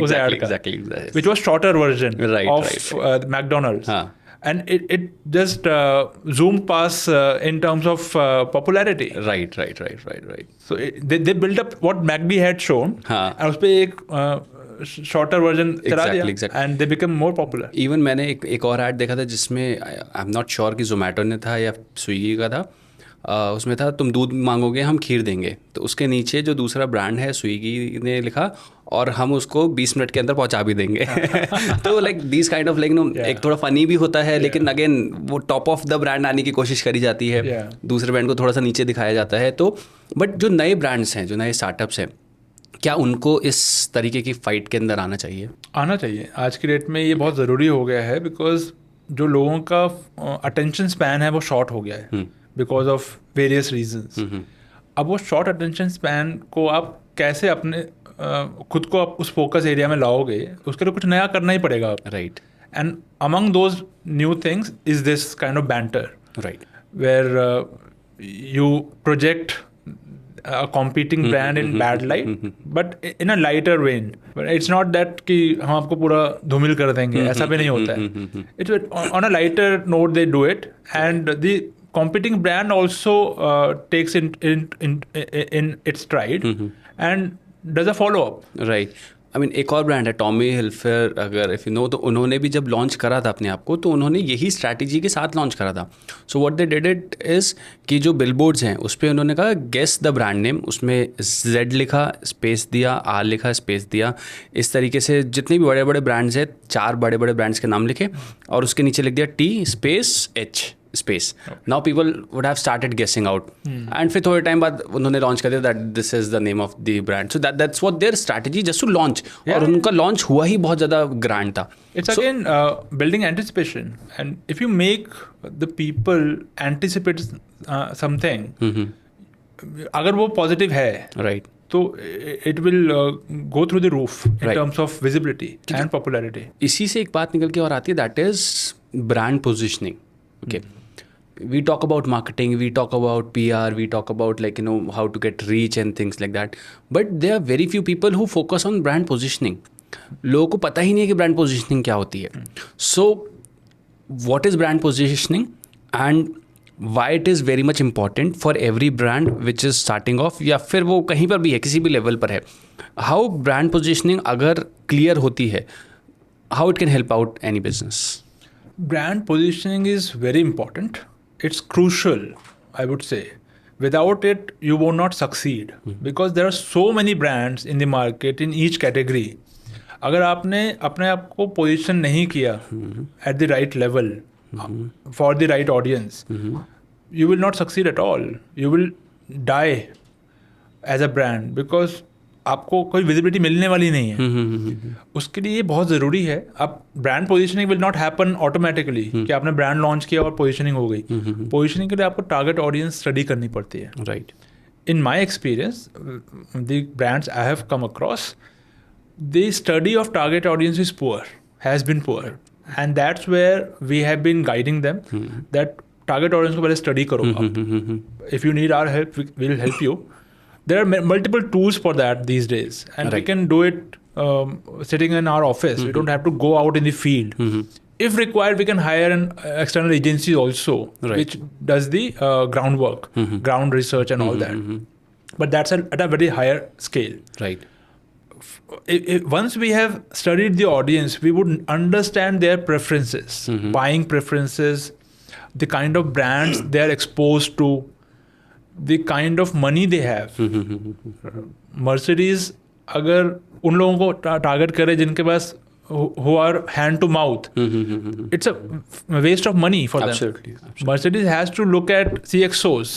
उस ad का, which was shorter version of McDonald's. And it just zoomed past in terms of popularity. Right. So they built up what McD had shown, and उस पे एक shorter version चला दिया and they become more popular. Even मैंने एक और add देखा था जिसमें आई एम नॉट श्योर कि जोमेटो ने था या स्विगी का था. उसमें था तुम दूध मांगोगे हम खीर देंगे. तो उसके नीचे जो दूसरा ब्रांड है स्विगी ने लिखा और हम उसको 20 मिनट के अंदर पहुंचा भी देंगे. तो like this kind of like no एक थोड़ा फनी भी होता है लेकिन अगेन वो टॉप ऑफ द ब्रांड आने की कोशिश करी जाती है. दूसरे ब्रांड को थोड़ा सा नीचे दिखाया जाता है. तो बट जो नए ब्रांड्स हैं, जो नए स्टार्टअप्स हैं, क्या उनको इस तरीके की फाइट के अंदर आना चाहिए? आना चाहिए. आज की डेट में ये बहुत ज़रूरी हो गया है बिकॉज जो लोगों का अटेंशन स्पैन है वो शॉर्ट हो गया है बिकॉज ऑफ वेरियस रीजंस. अब वो शॉर्ट अटेंशन स्पैन को आप कैसे अपने खुद को आप उस फोकस एरिया में लाओगे, उसके लिए कुछ नया करना ही पड़ेगा आप. Right. And among those new things is this kind of banter. Right. Where you project a competing brand in bad light, but in a lighter vein. But it's not that कि हम आपको पूरा धूमिल कर देंगे, ऐसा भी नहीं होता है. It's on a lighter note they do it, and the competing brand also takes in its stride and does a follow up. Right. I mean एक और ब्रांड है टॉमी हिलफेयर, अगर इफ़ यू नो, तो उन्होंने भी जब लॉन्च करा था अपने आप को तो उन्होंने यही स्ट्रैटेजी के साथ लॉन्च करा था. So what they did it is कि जो बिलबोर्ड्स हैं उस पर उन्होंने कहा गेस द ब्रांड नेम, उसमें Z लिखा स्पेस दिया, R लिखा स्पेस दिया. इस तरीके से जितने भी बड़े बड़े ब्रांड्स हैं 4 बड़े बड़े ब्रांड्स के नाम लिखे और उसके नीचे लिख दिया T space H space. Now people would have started guessing out and फिर थोड़े टाइम बाद उन्होंने लॉन्च कर दिया that this is the name of the brand. So that's what their strategy just to launch. और उनका लॉन्च हुआ ही बहुत ज़्यादा ग्रैंड था. It's again building anticipation and if you make the people anticipate something, अगर वो पॉजिटिव है राइट तो it will go through the roof in terms of visibility and popularity. इसी से एक बात निकल के और आती है that is brand positioning. Okay, we talk about marketing, we talk about PR, we talk about like, you know, how to get reach and things like that, but there are very few people who focus on brand positioning. लोगों को पता ही नहीं है कि brand positioning क्या होती है. So what is brand positioning and why it is very much important for every brand which is starting off, या फिर वो कहीं पर भी है, किसी भी लेवल पर है. How brand positioning अगर clear होती है, how it can help out any business? Brand positioning is very important. It's crucial, I would say. Without it, you will not succeed because there are so many brands in the market in each category. अगर आपने अपने आप को position नहीं किया at the right level for the right audience, you will not succeed at all. You will die as a brand because आपको कोई visibility मिलने वाली नहीं है. उसके लिए ये बहुत ज़रूरी है. अब brand positioning will not happen automatically कि आपने ब्रांड लॉन्च किया और पोजीशनिंग हो गई. पोजीशनिंग के लिए आपको टारगेट ऑडियंस स्टडी करनी पड़ती है. Right. In my experience the brands I have come across, the study of target audience is poor, has been poor, and that's where we have been guiding them that target audience को पहले study करो. If you need our help we will help you. There are multiple tools for that these days, and we can do it sitting in our office. We don't have to go out in the field. If required, we can hire an external agency also, which does the groundwork, ground research and all that. But that's at a very higher scale. Right. Once we have studied the audience, we would understand their preferences, buying preferences, the kind of brands they are exposed to, the kind of money they have. Mercedes अगर उन लोगों को target करे जिनके पास who are hand to mouth, it's a waste of money for Absolutely. them. Mercedes has to look at CXOs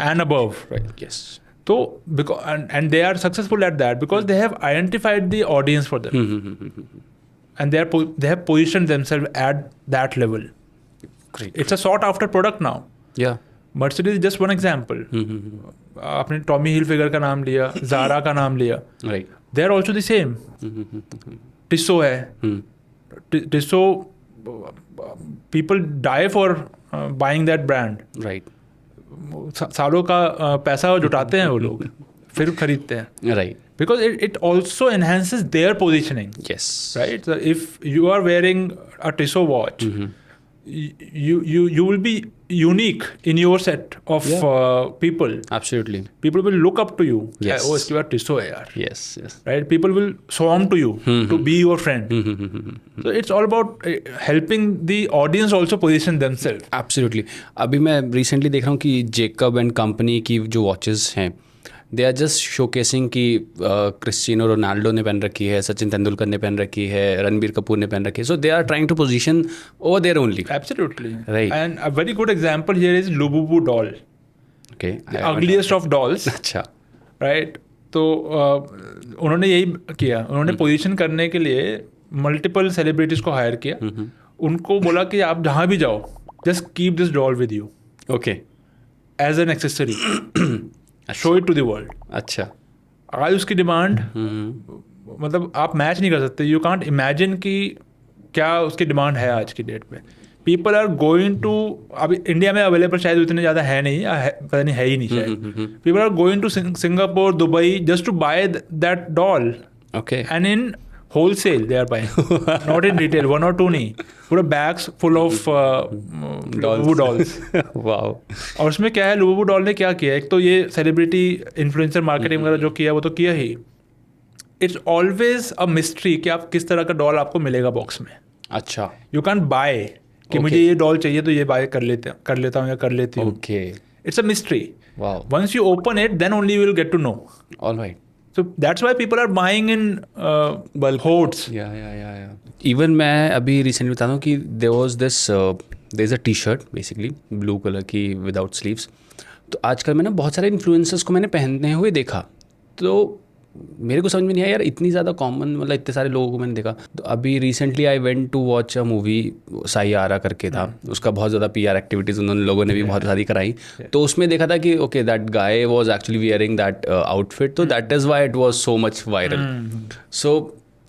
and above. Right. Yes. So because and they are successful at that because they have identified the audience for them, and they have positioned themselves at that level. Great. It's a sought after product now. Yeah. Mercedes is just one example. आपने Tommy Hilfiger का नाम लिया, ज़ारा का नाम लिया. They are also the same. टिस्सो है. टिस्सो people die for buying that brand. Right. सालों का पैसा जुटाते हैं वो लोग, फिर खरीदते हैं. Right. Because it also enhances their positioning. Yes. Right. So if you are wearing a Tissot watch, you will be unique in your set of people. Absolutely. People will look up to you. Yes. Oh, इसके बाद Tissot है यार. Yes. Yes. Right. People will swarm to you to be your friend. So it's all about helping the audience also position themselves. Absolutely. अभी मैं recently देख रहा हूँ कि Jacob and Company की जो watches हैं, दे आर जस्ट शोकेसिंग कि क्रिस्टियानो रोनाल्डो ने पहन रखी है, सचिन तेंदुलकर ने पहन रखी है, रणबीर कपूर ने पहन रखी है. So they are trying to position over there only. Absolutely. Right. And a very good example here is Lububu doll. Okay. The ugliest of dolls. अच्छा. Right. तो उन्होंने यही किया. उन्होंने पोजीशन करने के लिए मल्टीपल सेलिब्रिटीज को हायर किया. उनको बोला कि आप जहाँ भी जाओ, just keep this doll with you. Okay. As an accessory. Show it to the world. अच्छा. आज उसकी डिमांड मतलब आप मैच नहीं कर सकते. यू कांट इमेजिन कि क्या उसकी डिमांड है आज की डेट पे. पीपल आर गोइंग टू, अभी इंडिया में अवेलेबल शायद उतने ज़्यादा है नहीं, पता नहीं है ही नहीं शायद. People are going to Singapore, Dubai just to buy that doll. Okay. And in wholesale they are buying, not in retail, one or two नहीं, पूरा bags full of Lububu dolls. Wow. और उसमें क्या है, Lububu doll ने क्या किया, एक तो ये सेलिब्रिटी इन्फ्लुएंसर मार्केटिंग वगैरह जो किया वो तो किया ही. इट्स ऑलवेज अ मिस्ट्री कि आप किस तरह का डॉल आपको मिलेगा बॉक्स में. अच्छा. यू कैन बाय कि मुझे ये डॉल चाहिए तो ये बाय कर लेता हूँ या कर लेती हूँ. Okay. It's a mystery. Wow. Once you open it then only you will get to know. Alright. So that's why people are buying in bulk hordes. Yeah. Even मैं अभी recently बता दूँ कि there is a t-shirt basically blue color की without sleeves. तो आजकल मैंने बहुत सारे इन्फ्लुएंसर्स को मैंने पहनते हुए देखा, तो मेरे को समझ में नहीं आया यार, इतनी ज़्यादा कॉमन, मतलब इतने सारे लोगों को मैंने देखा. तो अभी recently I went to watch a movie, Saiyaara करके था, उसका बहुत ज़्यादा PR एक्टिविटीज़ उन्होंने लोगों ने भी बहुत सारी कराई. तो उसमें देखा था कि okay that guy was actually wearing that outfit, तो that is why it was so much viral. So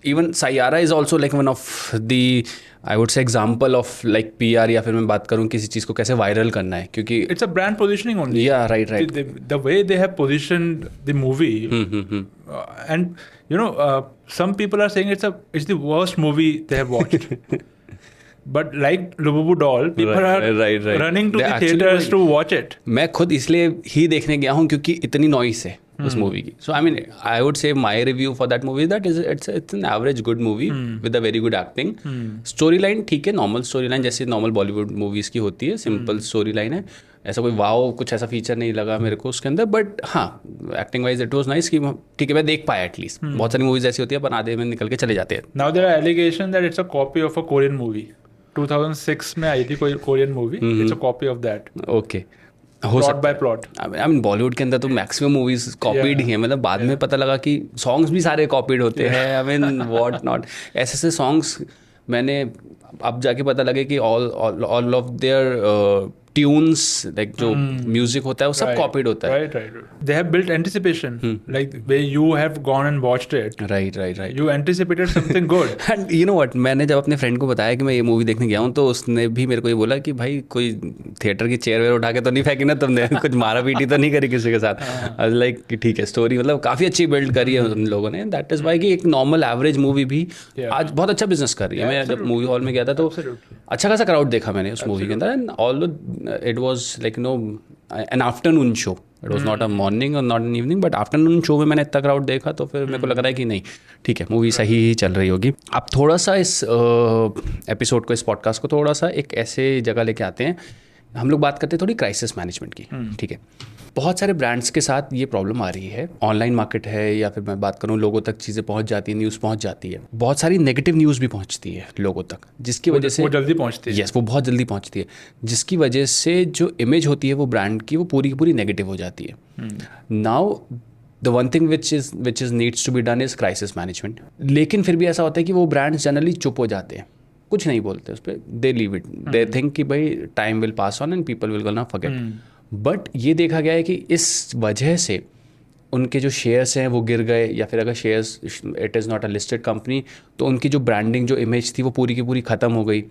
even Saiyaara is also like one of the I would say example of like PR, या फिर मैं बात करूँ किसी चीज़ को कैसे viral करना है, क्योंकि it's a brand positioning only. या right. The way they have positioned the movie, and you know some people are saying it's the worst movie they have watched. But like Lububu doll, people are running to the theaters to watch it. मैं खुद इसलिए ही देखने गया हूँ क्योंकि इतनी noise है उस मूवी की. So I mean, I would say my review for that movie is that it's an average good movie with a very good acting. Storyline ठीक है, normal storyline जैसे normal Bollywood movies की होती है, simple storyline है. ऐसा कोई वाव कुछ ऐसा फीचर नहीं लगा मेरे को उसके अंदर, बट हाँ acting wise it was nice कि ठीक है मैं देख पाया एटलीस्ट. बहुत सारी मूवीज ऐसी होती है पर आधे में निकल के चले जाते हैं. Now there are allegation that it's a copy of a Korean movie. 2006 में आई थी कोई Korean movie, it's a copy of that. Okay. हो सकता by plot. I mean Bollywood के अंदर तो मैक्सिमम मूवीज कॉपीड ही है. मतलब बाद में पता लगा कि सॉन्ग्स भी सारे कॉपीड होते हैं. आई मीन व्हाट नॉट, ऐसे सॉन्ग्स मैंने अब जाके पता लगे कि all of their tunes like जो म्यूजिक होता है वो सब कॉपीड होता है. Right. They have built anticipation like way you have gone and watched it. Right. You anticipated something good. And you know what, मैंने जब अपने फ्रेंड को बताया कि मैं ये मूवी देखने गया हूँ तो उसने भी मेरे को ये बोला कि भाई कोई थिएटर की चेयर वेयर उठा के तो नहीं फेंकी ना तुमने, कुछ मारा पीटी तो नहीं करी किसी के साथ. लाइक ठीक है, स्टोरी मतलब काफ़ी अच्छी बिल्ड करी है उन लोगों ने. दैट इज़ वाई कि एक नॉर्मल एवरेज मूवी भी आज बहुत अच्छा बिजनेस कर रही है. मैं जब मूवी हॉल में गया था तो अच्छा खासा क्राउड देखा मैंने उस मूवी के अंदर. And although it was like an afternoon show. It was not a morning or not an evening, but afternoon show में मैंने इतना क्राउड देखा तो फिर मेरे को लग रहा है कि नहीं ठीक है मूवी सही ही चल रही होगी. अब थोड़ा सा इस एपिसोड को, इस पॉडकास्ट को थोड़ा सा एक ऐसे जगह लेके आते हैं. हम लोग बात करते हैं थोड़ी क्राइसिस मैनेजमेंट की. ठीक है, बहुत सारे ब्रांड्स के साथ ये प्रॉब्लम आ रही है. ऑनलाइन मार्केट है या फिर मैं बात करूँ लोगों तक चीज़ें पहुँच जाती है, न्यूज़ पहुँच जाती है, बहुत सारी नेगेटिव न्यूज़ भी पहुँचती है लोगों तक, जिसकी वजह से वो जल्दी पहुँचती है. यस, वो बहुत जल्दी पहुँचती है, जिसकी वजह से जो इमेज होती है वो ब्रांड की वो पूरी की पूरी नेगेटिव हो जाती है. Now the one thing which is needs to be done is crisis management. लेकिन फिर भी ऐसा होता है कि वो ब्रांड्स जनरली चुप हो जाते हैं, कुछ नहीं बोलते उस पर. दे लीव इट, दे थिंक कि भाई time will pass on and people will gonna forget. But ये देखा गया है कि इस वजह से उनके जो शेयर्स हैं वो गिर गए, या फिर अगर shares it is not a listed company तो उनकी जो ब्रांडिंग जो इमेज थी वो पूरी की पूरी ख़त्म हो गई।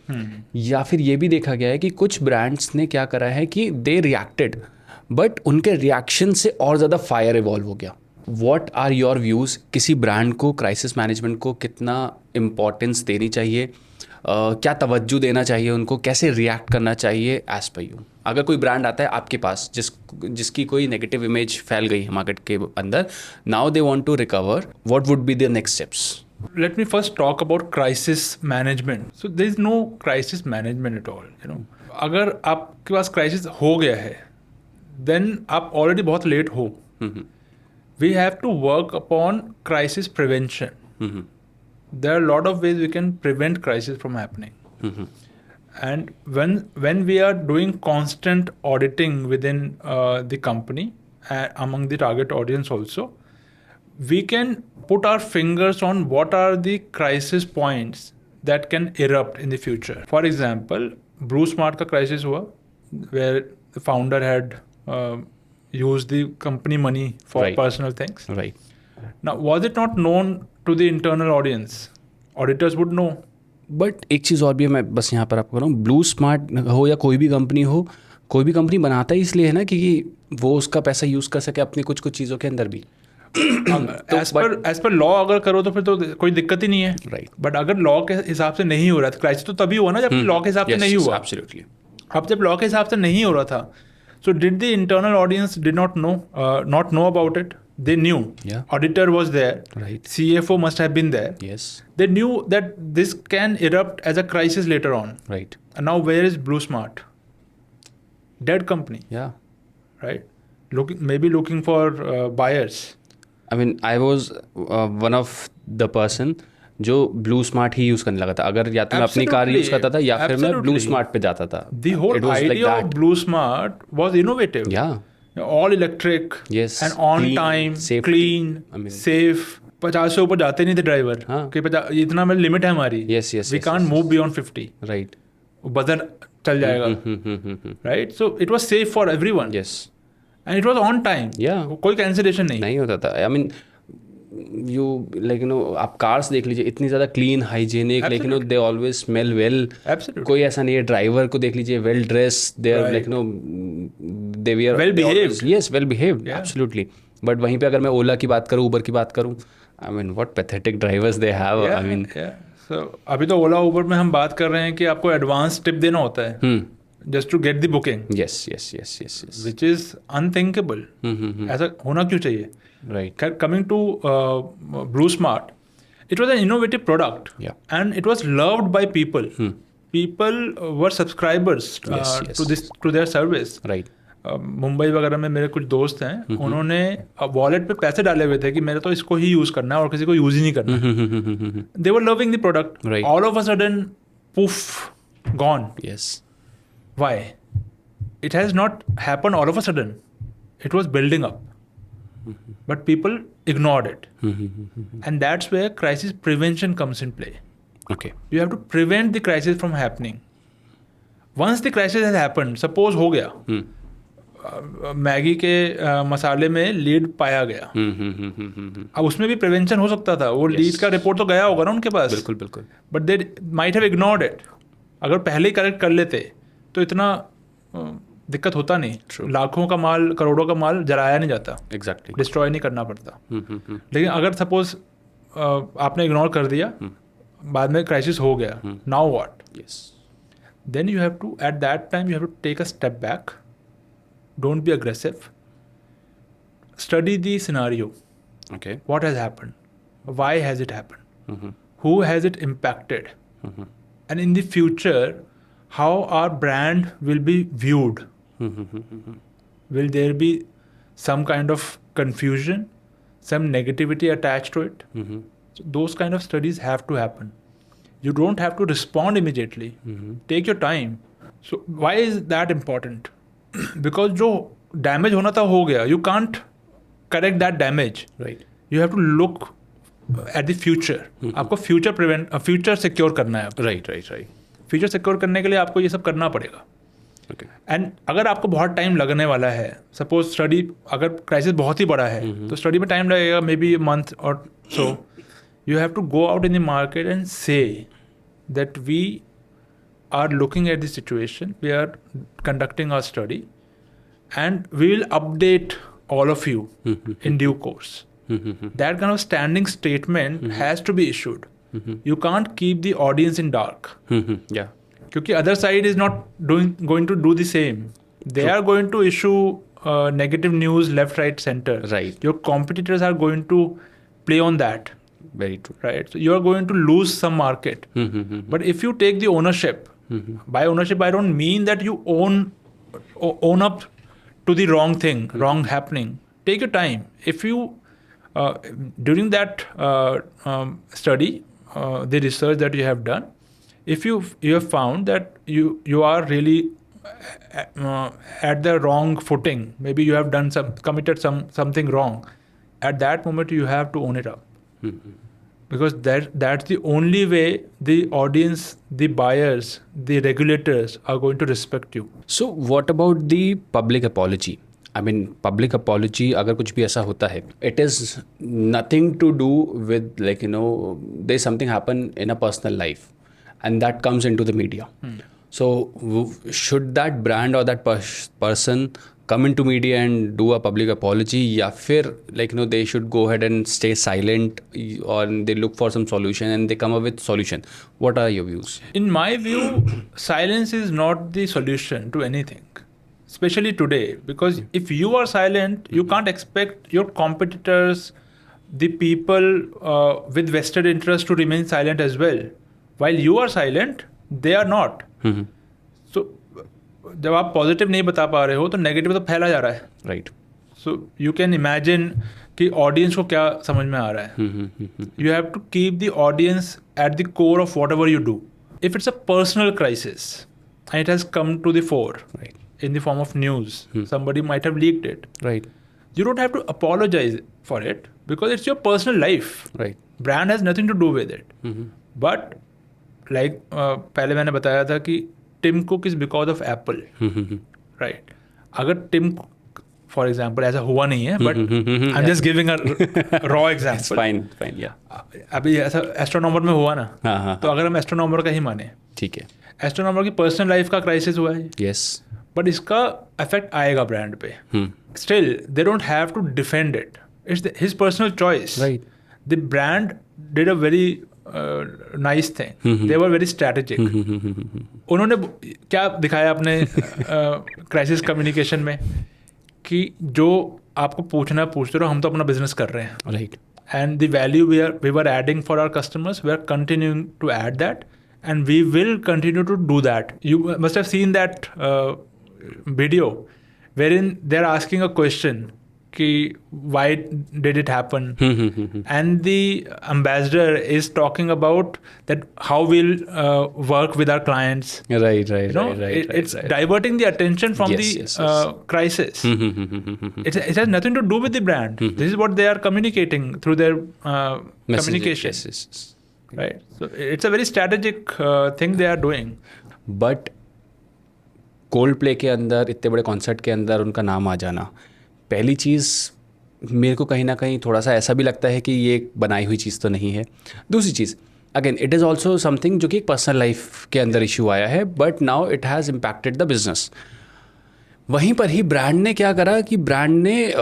या फिर ये भी देखा गया है कि कुछ ब्रांड्स ने क्या करा है कि दे रिएक्टेड, बट उनके रिएक्शन से और ज़्यादा फायर इवॉल्व हो गया। व्हाट आर योर व्यूज़, किसी ब्रांड को क्राइसिस मैनेजमेंट को कितना इम्पोर्टेंस देनी चाहिए, क्या तवज्जो देना चाहिए उनको, कैसे रिएक्ट करना चाहिए एज पर यू? अगर कोई ब्रांड आता है आपके पास जिसकी कोई नेगेटिव इमेज फैल गई है मार्केट के अंदर, now they want to recover, what would be the next steps? Let me first talk about crisis management. So there is no crisis management at all. You know, अगर आपके पास crisis हो गया है, then आप already बहुत late हो. We have to work upon crisis prevention. There are a lot of ways we can prevent crisis from happening. And when we are doing constant auditing within the company among the target audience also, we can put our fingers on what are the crisis points that can erupt in the future. For example, BlueSmart ka crisis hua, where the founder had used the company money for personal things. Right. Now, was it not known to the internal audience? Auditors would know. But एक चीज़ और भी है, मैं बस यहाँ पर आपको बताऊँ, ब्लू स्मार्ट हो या कोई भी कंपनी हो, कोई भी कंपनी बनाता ही इसलिए है ना कि वो उसका पैसा यूज़ कर सके अपनी कुछ चीज़ों के अंदर भी। एज पर लॉ अगर करो तो फिर तो कोई दिक्कत ही नहीं है। राइट। बट अगर लॉ के हिसाब से नहीं हो रहा था, क्राइसिस तो तभी हुआ ना जब लॉ के हिसाब से नहीं हुआ। एब्सोल्युटली। अब जब लॉ के हिसाब से नहीं हो रहा था, so did the internal audience did not know about it? They knew. Yeah. Auditor was there. Right. CFO must have been there. Yes. They knew that this can erupt as a crisis later on. Right. And now where is BlueSmart? Dead company. Yeah. Right. Maybe looking for buyers. I mean, I was one of the person जो blue smart ही use करने लगा था। अगर या तो मैं अपनी car use करता था या फिर मैं ब्लू स्मार्ट पे जाता था। The whole idea of BlueSmart was innovative. Yeah. All electric. Yes. And on clean, time, safe. clean, safe. 50 से ऊपर जाते नहीं थे ड्राइवर। हाँ. कि इतना में लिमिट है हमारी। Yes. We can't move beyond 50. Right. बदन चल जाएगा। Right. So it was safe for everyone. Yes. And it was on time. Yeah. कोई cancellation नहीं होता था। I mean, you like you know, आप कार्स देख लीजिए, इतनी ज़्यादा क्लीन, हाइजीनिक, लेकिन दे ऑलवेज स्मेल वेल। कोई ऐसा नहीं है। ड्राइवर को देख लीजिए, well dress, they are like no, they we are well behaved. Yes, well behaved, absolutely. But वहीं पे अगर मैं ओला की बात करूँ, उबर की बात करूँ, I mean what pathetic drivers they have. I mean अभी तो ओला उबर में हम बात कर रहे हैं कि आपको एडवांस टिप देना होता है just to get the booking. Yes, which is unthinkable. ऐसा होना क्यों चाहिए? Right. Coming to BlueSmart, it was an innovative product. Yeah. And it was loved by people. People were subscribers to their service. Right. Mumbai वगैरह में मेरे कुछ दोस्त हैं, उन्होंने वॉलेट पे पैसे डाले हुए थे कि मेरे तो इसको ही यूज करना है और किसी को यूज ही नहीं करना। They were loving the product. Right. All of a sudden, poof, gone. Yes. Why? It has not happened all of a sudden. It was building up. But people ignored it. And that's where crisis prevention comes in play. Okay. You have to prevent the crisis from happening. Once the crisis has happened, suppose हो गया, Maggi के मसाले में lead पाया गया, अब उसमें भी प्रिवेंशन हो सकता था। वो लीड का रिपोर्ट तो गया होगा ना उनके पास। बिल्कुल। But they might have ignored it. अगर पहले ही करेक्ट कर लेते तो इतना दिक्कत होता नहीं। लाखों का माल, करोड़ों का माल जलाया नहीं जाता। एग्जैक्टली। डिस्ट्रॉय नहीं करना पड़ता। लेकिन अगर सपोज आपने इग्नोर कर दिया, बाद में क्राइसिस हो गया, now what? Yes. Then you have to, at that time you have to take a step back, don't be aggressive, study the scenario. Okay. What has happened? Why has it happened? Who has it impacted? And in the future, how our brand will be viewed? Will there be some kind of confusion, some negativity attached to it? So those kind of studies have to happen. You don't have to respond immediately. Take your time. So why is that important? Because जो damage होना था हो गया. You can't correct that damage. Right. You have to look at the future. आपको future secure करना है. Right. Future secure करने के लिए आपको ये सब करना पड़ेगा. एंड अगर आपको बहुत टाइम लगने वाला है, सपोज स्टडी अगर क्राइसिस बहुत ही बड़ा है तो स्टडी में टाइम लगेगा, मे बी मंथ और so. You have to go out in the market and say that we are looking at the situation, we are conducting our study and we will update all of you in due course. That kind of standing statement has to be issued. You can't keep the audience in dark. Yeah. Because other side is not going to do the same. They are going to issue negative news left, right, center. Right. Your competitors are going to play on that. Very true. Right. So you are going to lose some market. But if you take the ownership, by ownership I don't mean that you own up to the wrong thing, wrong happening. Take your time. If you, during that study, the research that you have done, if you have found that you are really at the wrong footing, maybe you have committed something wrong, at that moment you have to own it up. Because that's the only way the audience, the buyers, the regulators are going to respect you. So what about the public apology? I mean, public apology, अगर कुछ भी ऐसा होता है, it is nothing to do with, like, you know, there's something happen in a personal life and that comes into the media. So should that brand or that person come into media and do a public apology, या फिर, like, you know, they should go ahead and stay silent, or they look for some solution and they come up with solution? What are your views? In my view, silence is not the solution to anything, especially today, because if you are silent, you can't expect your competitors, the people with vested interest, to remain silent as well. While you are silent, they are not. So जब आप positive नहीं बता पा रहे हो तो negative तो फैला जा रहा है. Right. So you can imagine कि ऑडियंस को क्या समझ में आ रहा है. You have to keep the audience at the core of whatever you do. If it's a personal crisis and it has come to the fore in the form of news, somebody might have leaked it. Right. You don't have to apologize for it because it's your personal life. Right. Brand has nothing to do with it. But like पहले मैंने बताया था कि Tim Cook is because of Apple. Right. अगर Tim, for example, ऐसा हुआ नहीं है, but I'm just giving a raw example. Fine, yeah. अभी ऐसा एस्ट्रोनॉमर में हुआ ना, तो अगर हम एस्ट्रोनॉमर का ही माने, ठीक है, एस्ट्रोनॉमर की पर्सनल लाइफ का क्राइसिस हुआ है. Yes. बट इसका इफेक्ट आएगा ब्रांड पे. Still they don't have to defend it. It's his personal choice. The brand did a very nice thing. They were very strategic. उन्होंने क्या दिखाया अपने क्राइसिस कम्युनिकेशन में कि जो आपको पूछना पूछते रहो, हम तो अपना बिजनेस कर रहे हैं. Right. And the value we were adding for our customers, we are continuing to add that and we will continue to do that. You must have seen that video wherein they're asking a question ki why did it happen, and the ambassador is talking about that how we'll work with our clients. Right. It's diverting the attention from the crisis. It has nothing to do with the brand. This is what they are communicating through their communication. Yes. Right. So it's a very strategic thing they are doing. But cold play के अंदर, इतने बड़े concert के अंदर उनका नाम आ जाना, पहली चीज़ मेरे को कहीं ना कहीं थोड़ा सा ऐसा भी लगता है कि ये एक बनाई हुई चीज़ तो नहीं है. दूसरी चीज़, again it is also something जो कि एक पर्सनल लाइफ के अंदर इशू आया है, but now it has impacted the business. वहीं पर ही ब्रांड ने क्या करा कि ब्रांड ने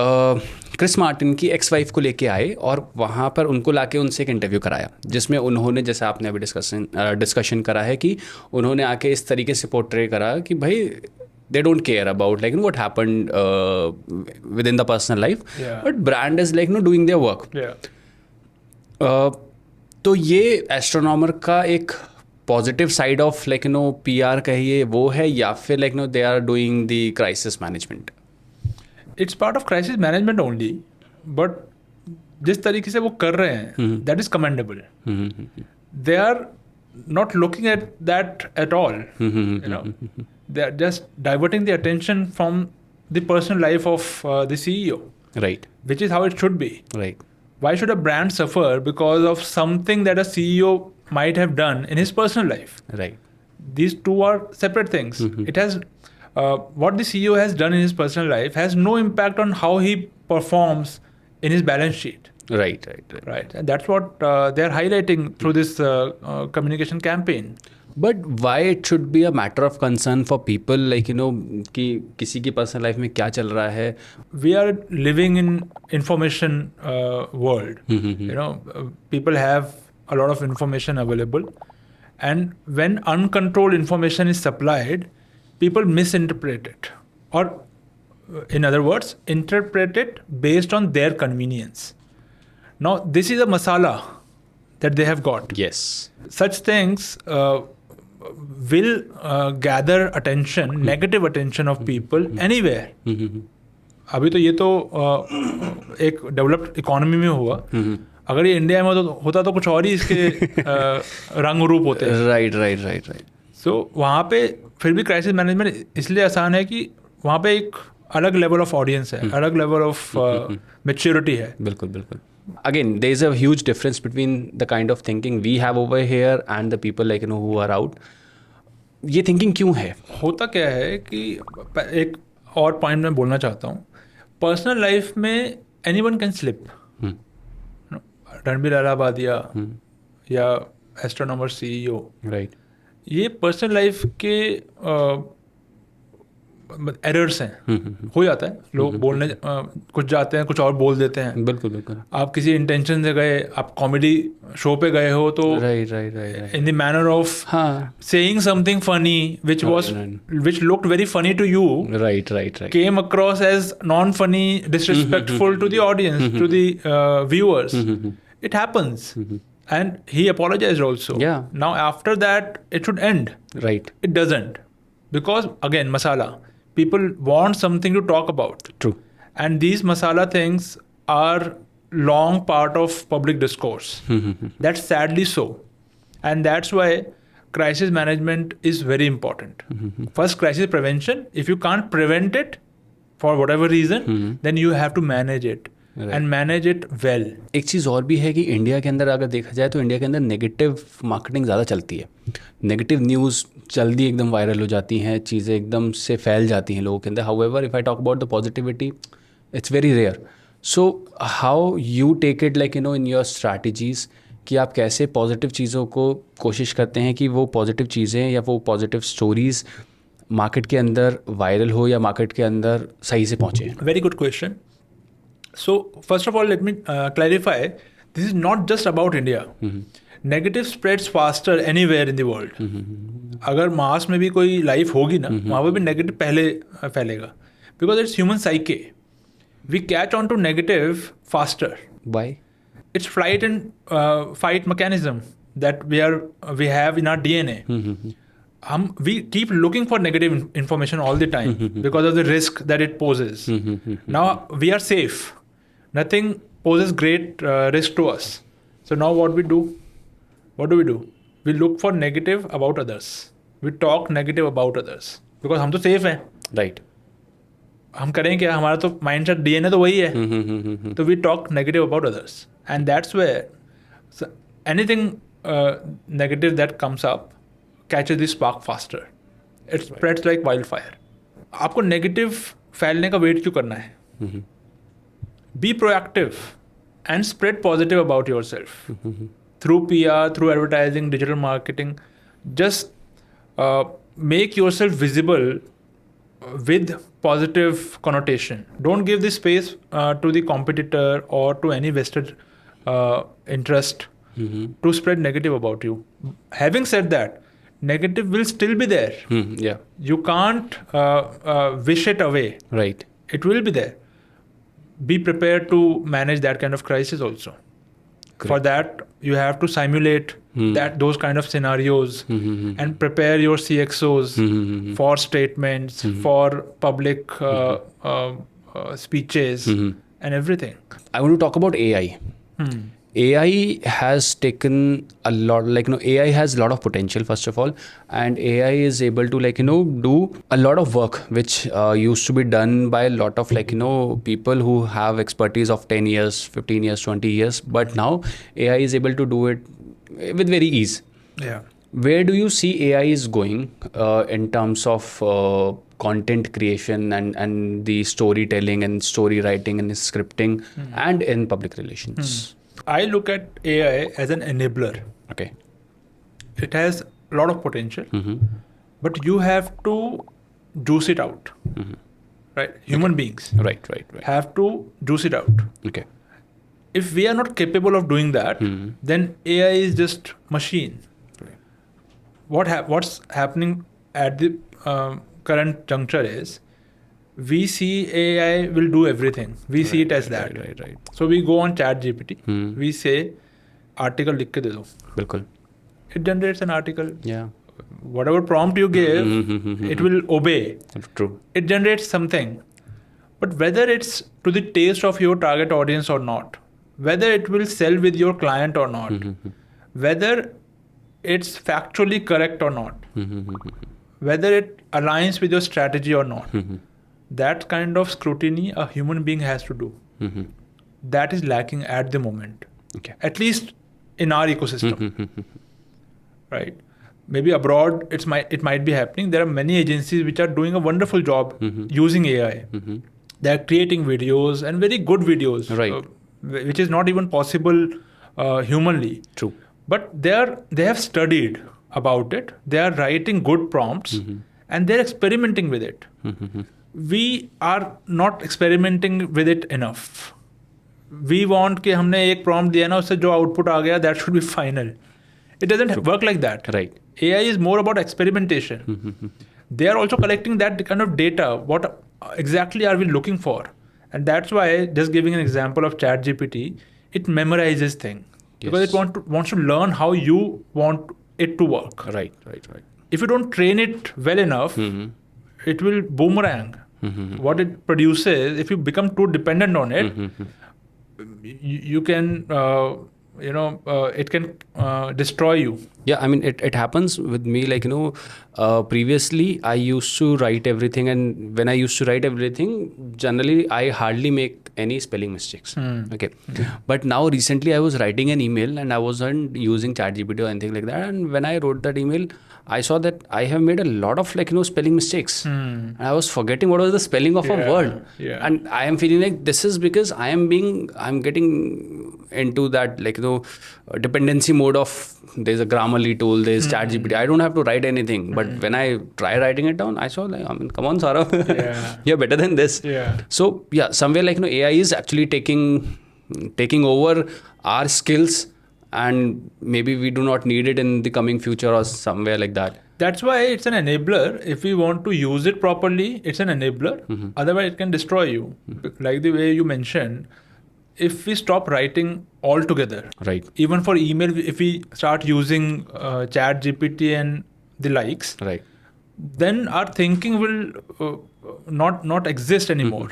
क्रिस मार्टिन की एक्स वाइफ को लेके आए और वहाँ पर उनको लाके उनसे एक इंटरव्यू कराया, जिसमें उन्होंने, जैसे आपने अभी डिस्कशन करा है, कि उन्होंने आके इस तरीके से पोर्ट्रे करा कि भाई they don't care about like what happened within the personal life, but brand is like doing their work. तो ये एस्ट्रोनॉमर का एक positive side of like PR कहिए वो है, या फिर like they are doing the crisis management? It's part of crisis management only, but जिस तरीके से वो कर रहे हैं that is commendable. They are not looking at that at all. They are just diverting the attention from the personal life of the CEO, right? Which is how it should be, right? Why should a brand suffer because of something that a CEO might have done in his personal life? Right. These two are separate things. It has what the CEO has done in his personal life has no impact on how he performs in his balance sheet. Right. And that's what they're highlighting through this communication campaign. But why it should be a matter of concern for people, like, कि किसी की personal life में क्या चल रहा है? We are living in information world. People have a lot of information available, and when uncontrolled information is supplied, people misinterpret it, or in other words, interpret it based on their convenience. Now, this is a masala that they have got. Yes. Such things will gather attention, negative attention of people anywhere. अभी तो ये तो एक developed economy में हुआ. अगर ये India में होता तो कुछ और ही इसके रंग रूप होते हैं. राइट. सो वहाँ पे फिर भी क्राइसिस मैनेजमेंट इसलिए आसान है कि वहाँ पे एक अलग लेवल ऑफ ऑडियंस है, अलग लेवल ऑफ मैच्योरिटी है. बिल्कुल. Again, there is a huge difference between the kind of thinking we have over here and the people like who are out. ये thinking क्यों है? होता क्या है कि एक और पॉइंट मैं बोलना चाहता हूँ. पर्सनल लाइफ में anyone can slip. Ranveer Allahbadia या एस्ट्रोनॉमर CEO. राइट. ये पर्सनल लाइफ के एरर्स हैं. हो जाता है, लोग बोलने कुछ जाते हैं, कुछ और बोल देते हैं. बिल्कुल. आप किसी इंटेंशन से गए, आप कॉमेडी शो पे गए हो तो right. In the manner of saying something funny which looked very funny to you, right came across as non funny, disrespectful to the audience, to the viewers. It happens. And he apologized also. Yeah. Now after that it should end. Right. It doesn't, because again, masala, people want something to talk about. True. And these masala things are long part of public discourse. That's sadly so. And that's why crisis management is very important. First, crisis prevention. If you can't prevent it for whatever reason, then you have to manage it. And manage it well. एक चीज़ और भी है कि India के अंदर अगर देखा जाए तो इंडिया के अंदर नेगेटिव मार्केटिंग ज़्यादा चलती है. नेगेटिव न्यूज़ जल्दी एकदम वायरल हो जाती हैं, चीज़ें एकदम से फैल जाती हैं लोगों के अंदर. However if I talk about the positivity, it's very rare. So how you take it like in your strategies, कि आप कैसे पॉजिटिव चीज़ों को कोशिश करते हैं कि वो पॉजिटिव चीज़ें या वो पॉजिटिव स्टोरीज़ मार्केट के अंदर वायरल हो या मार्केट के अंदर सही से पहुँचे? Very good question. So first of all, let me clarify, this is not just about India. Negative spreads faster anywhere in the world. अगर मास में भी कोई लाइफ होगी ना, वहाँ पर भी नेगेटिव पहले फैलेगा. Because it's human psyche. We catch on to negative faster. Why? It's flight and fight mechanism that we have in our DNA. We keep looking for negative information all the time because of the risk that it poses. Now we are safe. Nothing poses great risk to us. So now what do? What do? We look for negative about others. We talk negative about others. Because हम तो safe हैं. Right. हम करें क्या? हमारा तो mindset DNA तो वही है. तो we talk negative about others. And that's where anything negative that comes up catches the spark faster. It spreads like wildfire. आपको negative फैलने का wait क्यों करना है? Be proactive and spread positive about yourself through PR, through advertising, digital marketing. Just make yourself visible with positive connotation. Don't give the space to the competitor or to any vested interest to spread negative about you. Having said that, negative will still be there. Yeah. You can't wish it away. Right. It will be there. Be prepared to manage that kind of crisis also. Correct. For that, you have to simulate those kind of scenarios and prepare your CXOs for statements, for public speeches and everything. I want to talk about AI. AI has taken a lot, AI has a lot of potential, first of all, and AI is able to do a lot of work which used to be done by a lot of people who have expertise of 10 years, 15 years, 20 years, but now AI is able to do it with very ease. Yeah. Where do you see AI is going in terms of content creation and the storytelling and story writing and scripting and in public relations? I look at AI as an enabler. Okay. It has a lot of potential, but you have to juice it out. Right? Human beings Right. have to juice it out. Okay. If we are not capable of doing that, then AI is just machine. Right. What's happening at the current juncture is we see AI will do everything. We see it as that. Right. So we go on ChatGPT. We say article लिख के दे दो. बिल्कुल. It generates an article. Yeah. Whatever prompt you give, it will obey. True. It generates something. But whether it's to the taste of your target audience or not, whether it will sell with your client or not, whether it's factually correct or not, whether it aligns with your strategy or not, that kind of scrutiny a human being has to do. That is lacking at the moment. Okay. At least in our ecosystem. Right? Maybe abroad it might be happening. There are many agencies which are doing a wonderful job using AI. They are creating videos and very good videos, right. Which is not even possible humanly. True. But they have studied about it. They are writing good prompts and they're experimenting with it. We are not experimenting with it enough. We want कि हमने एक prompt दिया ना उससे जो output आ गया that should be final. It doesn't work like that. Right. AI is more about experimentation. They are also collecting that kind of data. What exactly are we looking for? And that's why, just giving an example of ChatGPT, it memorizes things. Yes. Because it wants to learn how you want it to work. Right. If you don't train it well enough, it will boomerang. What it produces, if you become too dependent on it, you can, it can destroy you. Yeah, I mean, it happens with me. Like, previously I used to write everything, and when I used to write everything, generally I hardly make any spelling mistakes. Okay. But now recently I was writing an email and I wasn't using ChatGPT or anything like that. And when I wrote that email, I saw that I have made a lot of spelling mistakes. And I was forgetting what was the spelling of a word. Yeah. And I am feeling like this is because I'm getting into that dependency mode of there's a Grammarly tool, there's ChatGPT. I don't have to write anything. But when I try writing it down, I saw come on, Saurabh. You're better than this. Yeah. So yeah, somewhere AI is actually taking over our skills, and maybe we do not need it in the coming future or somewhere like that. That's why it's an enabler. If we want to use it properly, it's an enabler. Otherwise, it can destroy you. Like the way you mentioned, if we stop writing altogether, right? Even for email, if we start using ChatGPT and the likes, right, then our thinking will not exist anymore,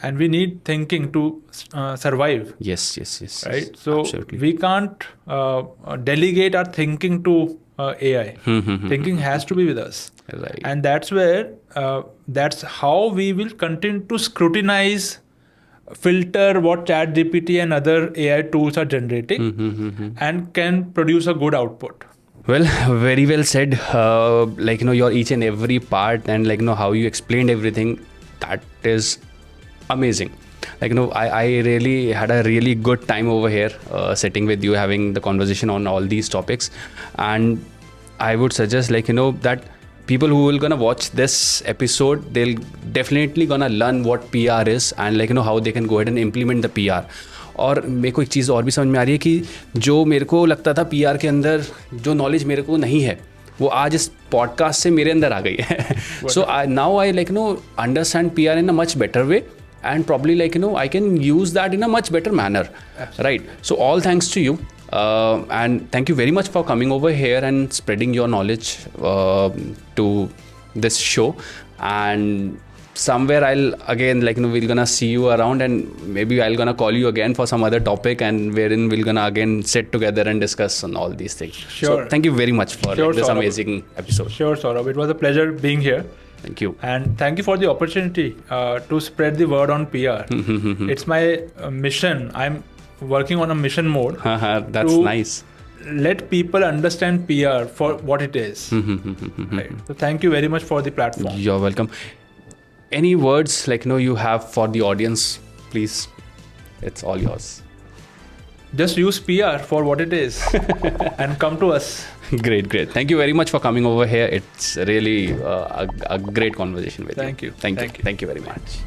and we need thinking to survive. Yes. Right. So absolutely. We can't delegate our thinking to AI. Thinking has to be with us. Right. And that's where that's how we will continue to scrutinize, filter what ChatGPT and other AI tools are generating, and can produce a good output. Well, very well said. Your each and every part, and how you explained everything, that is amazing. I really had a really good time over here sitting with you, having the conversation on all these topics. And I would suggest that people who will gonna watch this episode, they'll definitely gonna learn what PR is, and how they can go ahead and implement the PR. और मेरे को एक चीज़ और भी समझ में आ रही है कि जो मेरे को लगता था PR के अंदर जो नॉलेज मेरे को नहीं है, वो आज इस पॉडकास्ट से मेरे अंदर आ गई है. So now I understand PR in a much better way, and probably I can use that in a much better manner. Absolutely. Right. So all thanks to you, and thank you very much for coming over here and spreading your knowledge to this show. And somewhere I'll again we're gonna see you around, and maybe I'll gonna call you again for some other topic, and wherein we're gonna again sit together and discuss on all these things. Sure. So thank you very much for this Saurabh. amazing episode. Sure, Saurabh. It was a pleasure being here. Thank you. And thank you for the opportunity to spread the word on PR. It's my mission. I'm working on a mission mode. That's nice. let people understand PR for what it is. Right. So thank you very much for the platform. You're welcome. Any words you have for the audience, please? It's all yours. Just use PR for what it is and come to us. Great. Thank you very much for coming over here. It's really a great conversation with you. Thank you. Thank you very much.